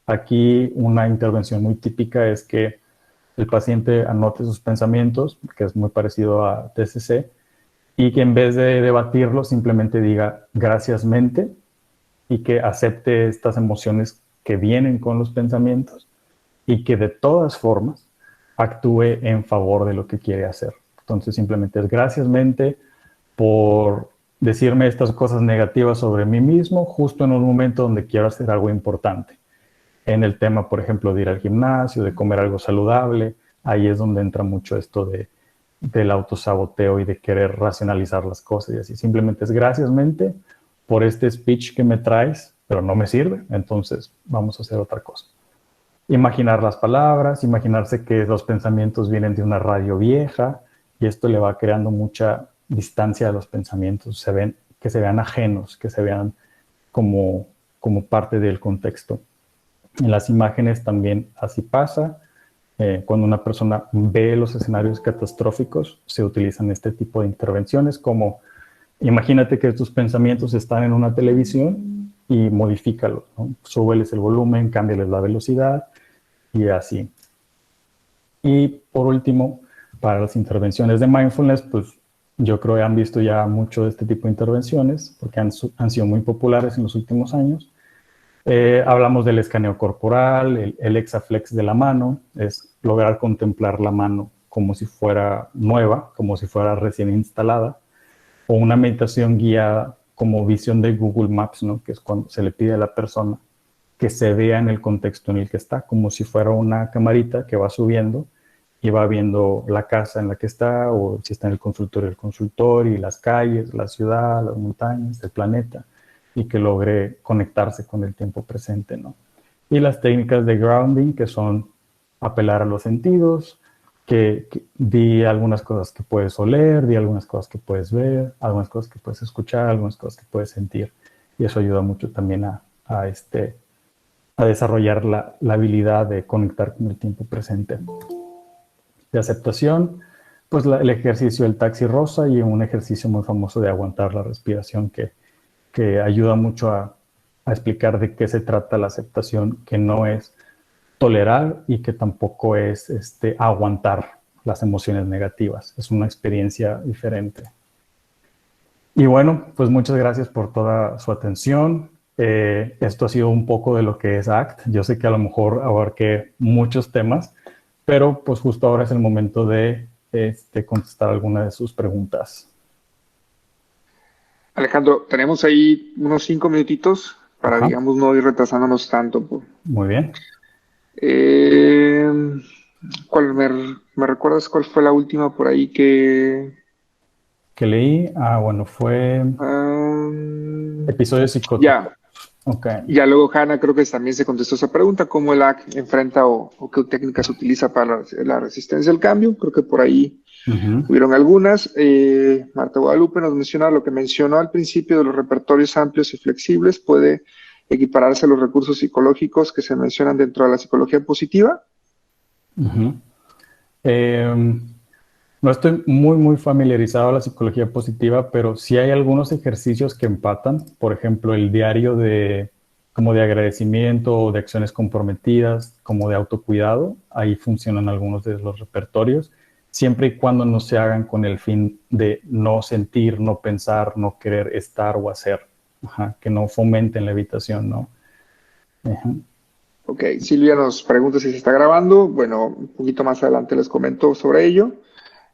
[SPEAKER 2] Aquí una intervención muy típica es que el paciente anote sus pensamientos, que es muy parecido a TCC, y que en vez de debatirlo simplemente diga gracias mente y que acepte estas emociones que vienen con los pensamientos y que de todas formas actúe en favor de lo que quiere hacer. Entonces simplemente es gracias mente por decirme estas cosas negativas sobre mí mismo justo en un momento donde quiero hacer algo importante. En el tema, por ejemplo, de ir al gimnasio, de comer algo saludable, ahí es donde entra mucho esto del autosaboteo y de querer racionalizar las cosas y así. Simplemente es gracias mente por este speech que me traes, pero no me sirve, entonces vamos a hacer otra cosa. Imaginar las palabras, imaginarse que los pensamientos vienen de una radio vieja y esto le va creando mucha distancia a los pensamientos, que se vean ajenos, que se vean como parte del contexto. En las imágenes también así pasa. Cuando una persona ve los escenarios catastróficos, se utilizan este tipo de intervenciones como imagínate que tus pensamientos están en una televisión y modifícalos, ¿no? Súbeles el volumen, cámbiales la velocidad y así. Y por último, para las intervenciones de mindfulness, pues yo creo que han visto ya mucho de este tipo de intervenciones porque han sido muy populares en los últimos años. Hablamos del escaneo corporal, el hexaflex de la mano, es lograr contemplar la mano como si fuera nueva, como si fuera recién instalada, o una meditación guiada como visión de Google Maps, ¿no? Que es cuando se le pide a la persona que se vea en el contexto en el que está, como si fuera una camarita que va subiendo y va viendo la casa en la que está, o si está en el consultorio, y las calles, la ciudad, las montañas, el planeta, y que logre conectarse con el tiempo presente, ¿no? Y las técnicas de grounding, que son apelar a los sentidos, que di algunas cosas que puedes oler, di algunas cosas que puedes ver, algunas cosas que puedes escuchar, algunas cosas que puedes sentir. Y eso ayuda mucho también a desarrollar la habilidad de conectar con el tiempo presente. De aceptación, pues el ejercicio del taxi rosa y un ejercicio muy famoso de aguantar la respiración que ayuda mucho a explicar de qué se trata la aceptación, que no es tolerar y que tampoco es aguantar las emociones negativas. Es una experiencia diferente. Y bueno, pues muchas gracias por toda su atención. Esto ha sido un poco de lo que es ACT. Yo sé que a lo mejor abarqué muchos temas, pero pues justo ahora es el momento de contestar alguna de sus preguntas.
[SPEAKER 1] Alejandro, tenemos ahí unos 5 minutitos para,
[SPEAKER 2] Ajá.
[SPEAKER 1] digamos, no ir retrasándonos tanto.
[SPEAKER 2] Muy bien.
[SPEAKER 1] ¿Me recuerdas cuál fue la última por ahí que...
[SPEAKER 2] ¿Qué leí? Bueno, fue episodios psicóticos.
[SPEAKER 1] Ya,
[SPEAKER 2] Okay.
[SPEAKER 1] ya luego Hanna creo que también se contestó esa pregunta, cómo el AC enfrenta o qué técnicas utiliza para la resistencia al cambio. Creo que por ahí hubieron algunas. Marta Guadalupe nos menciona lo que mencionó al principio de los repertorios amplios y flexibles, puede equipararse a los recursos psicológicos que se mencionan dentro de la psicología positiva.
[SPEAKER 2] No estoy muy familiarizado con la psicología positiva, pero sí hay algunos ejercicios que empatan. Por ejemplo, el diario como de agradecimiento o de acciones comprometidas, como de autocuidado. Ahí funcionan algunos de los repertorios, siempre y cuando no se hagan con el fin de no sentir, no pensar, no querer estar o hacer. Que no fomenten la evitación, ¿no?
[SPEAKER 1] Ok, Silvia nos pregunta si se está grabando. Bueno, un poquito más adelante les comento sobre ello.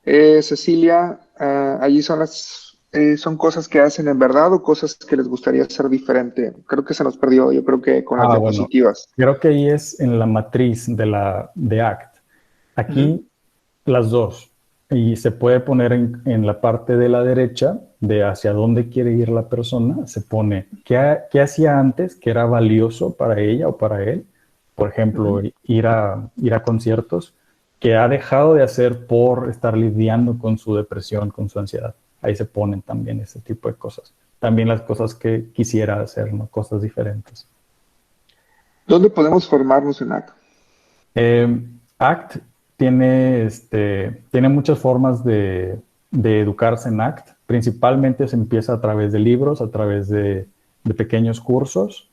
[SPEAKER 1] Cecilia, allí son cosas que hacen en verdad o cosas que les gustaría hacer diferente. Creo que se nos perdió, yo creo que con las diapositivas.
[SPEAKER 2] Creo que ahí es en la matriz de ACT. Aquí las dos. Y se puede poner en la parte de la derecha de hacia dónde quiere ir la persona. Se pone qué hacía antes, que era valioso para ella o para él. Por ejemplo, ir a conciertos. que ha dejado de hacer por estar lidiando con su depresión, con su ansiedad. Ahí se ponen también ese tipo de cosas. También las cosas que quisiera hacer, ¿no? Cosas diferentes.
[SPEAKER 1] ¿Dónde podemos formarnos en ACT?
[SPEAKER 2] ACT tiene muchas formas de educarse en ACT. Principalmente se empieza a través de libros, a través de pequeños cursos.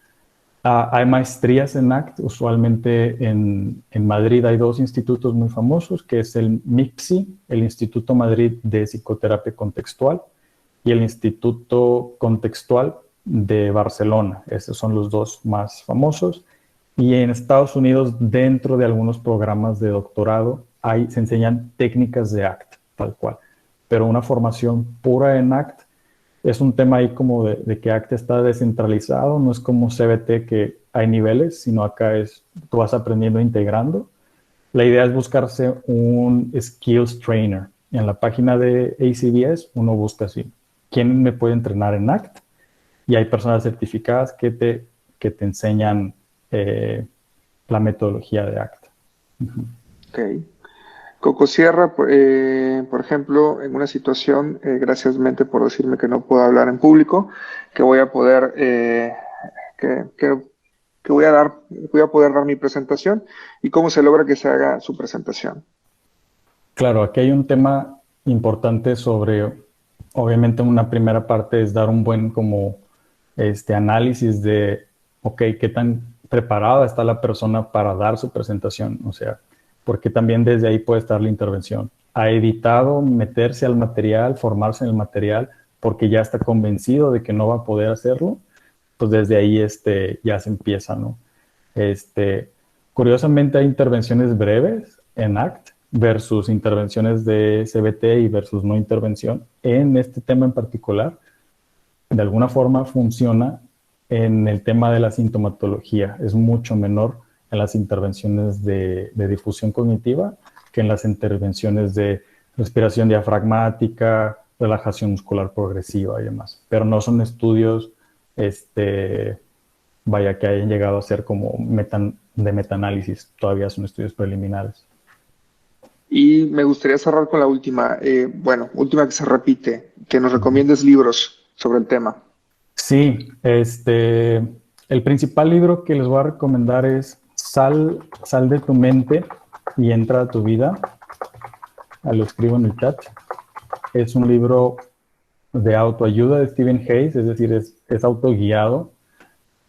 [SPEAKER 2] Hay maestrías en ACT. Usualmente en Madrid hay dos institutos muy famosos, que es el MIPSI, el Instituto Madrid de Psicoterapia Contextual, y el Instituto Contextual de Barcelona. Esos son los dos más famosos. Y en Estados Unidos, dentro de algunos programas de doctorado, se enseñan técnicas de ACT, tal cual. Pero una formación pura en ACT es un tema ahí como de que ACT está descentralizado, no es como CBT que hay niveles, sino acá tú vas aprendiendo integrando. La idea es buscarse un skills trainer. En la página de ACBS uno busca así, ¿quién me puede entrenar en ACT? Y hay personas certificadas que te enseñan la metodología de ACT.
[SPEAKER 1] Ok. Coco Sierra, por ejemplo, en una situación, gracias mente por decirme que no puedo hablar en público, que voy a poder, que voy a poder dar mi presentación y cómo se logra que se haga su presentación.
[SPEAKER 2] Claro, aquí hay un tema importante sobre, obviamente una primera parte es dar un buen como análisis de, ok, qué tan preparada está la persona para dar su presentación, o sea, porque también desde ahí puede estar la intervención. Ha editado, meterse al material, formarse en el material, porque ya está convencido de que no va a poder hacerlo, pues desde ahí ya se empieza, ¿no? Curiosamente hay intervenciones breves en ACT versus intervenciones de CBT y versus no intervención. En este tema en particular, de alguna forma funciona en el tema de la sintomatología. Es mucho menor en las intervenciones de difusión cognitiva que en las intervenciones de respiración diafragmática, relajación muscular progresiva y demás. Pero no son estudios, vaya, que hayan llegado a ser como de metaanálisis. Todavía son estudios preliminares.
[SPEAKER 1] Y me gustaría cerrar con la última, última que se repite, que nos recomiendes libros sobre el tema.
[SPEAKER 2] Sí, el principal libro que les voy a recomendar es Sal de tu mente y entra a tu vida. Lo escribo en el chat. Es un libro de autoayuda de Stephen Hayes, es decir, es autoguiado.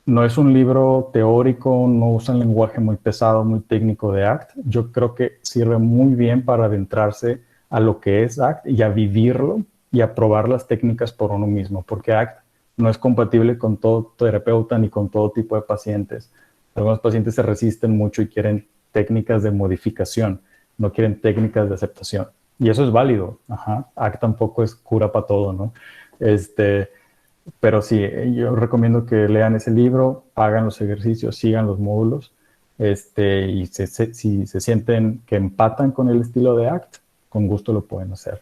[SPEAKER 2] No es un libro teórico, no usa un lenguaje muy pesado, muy técnico de ACT. Yo creo que sirve muy bien para adentrarse a lo que es ACT y a vivirlo y a probar las técnicas por uno mismo, porque ACT no es compatible con todo terapeuta ni con todo tipo de pacientes. Algunos pacientes se resisten mucho y quieren técnicas de modificación, no quieren técnicas de aceptación. Y eso es válido. ACT tampoco es cura para todo, ¿no? Pero sí, yo recomiendo que lean ese libro, hagan los ejercicios, sigan los módulos, y si se sienten que empatan con el estilo de ACT, con gusto lo pueden hacer.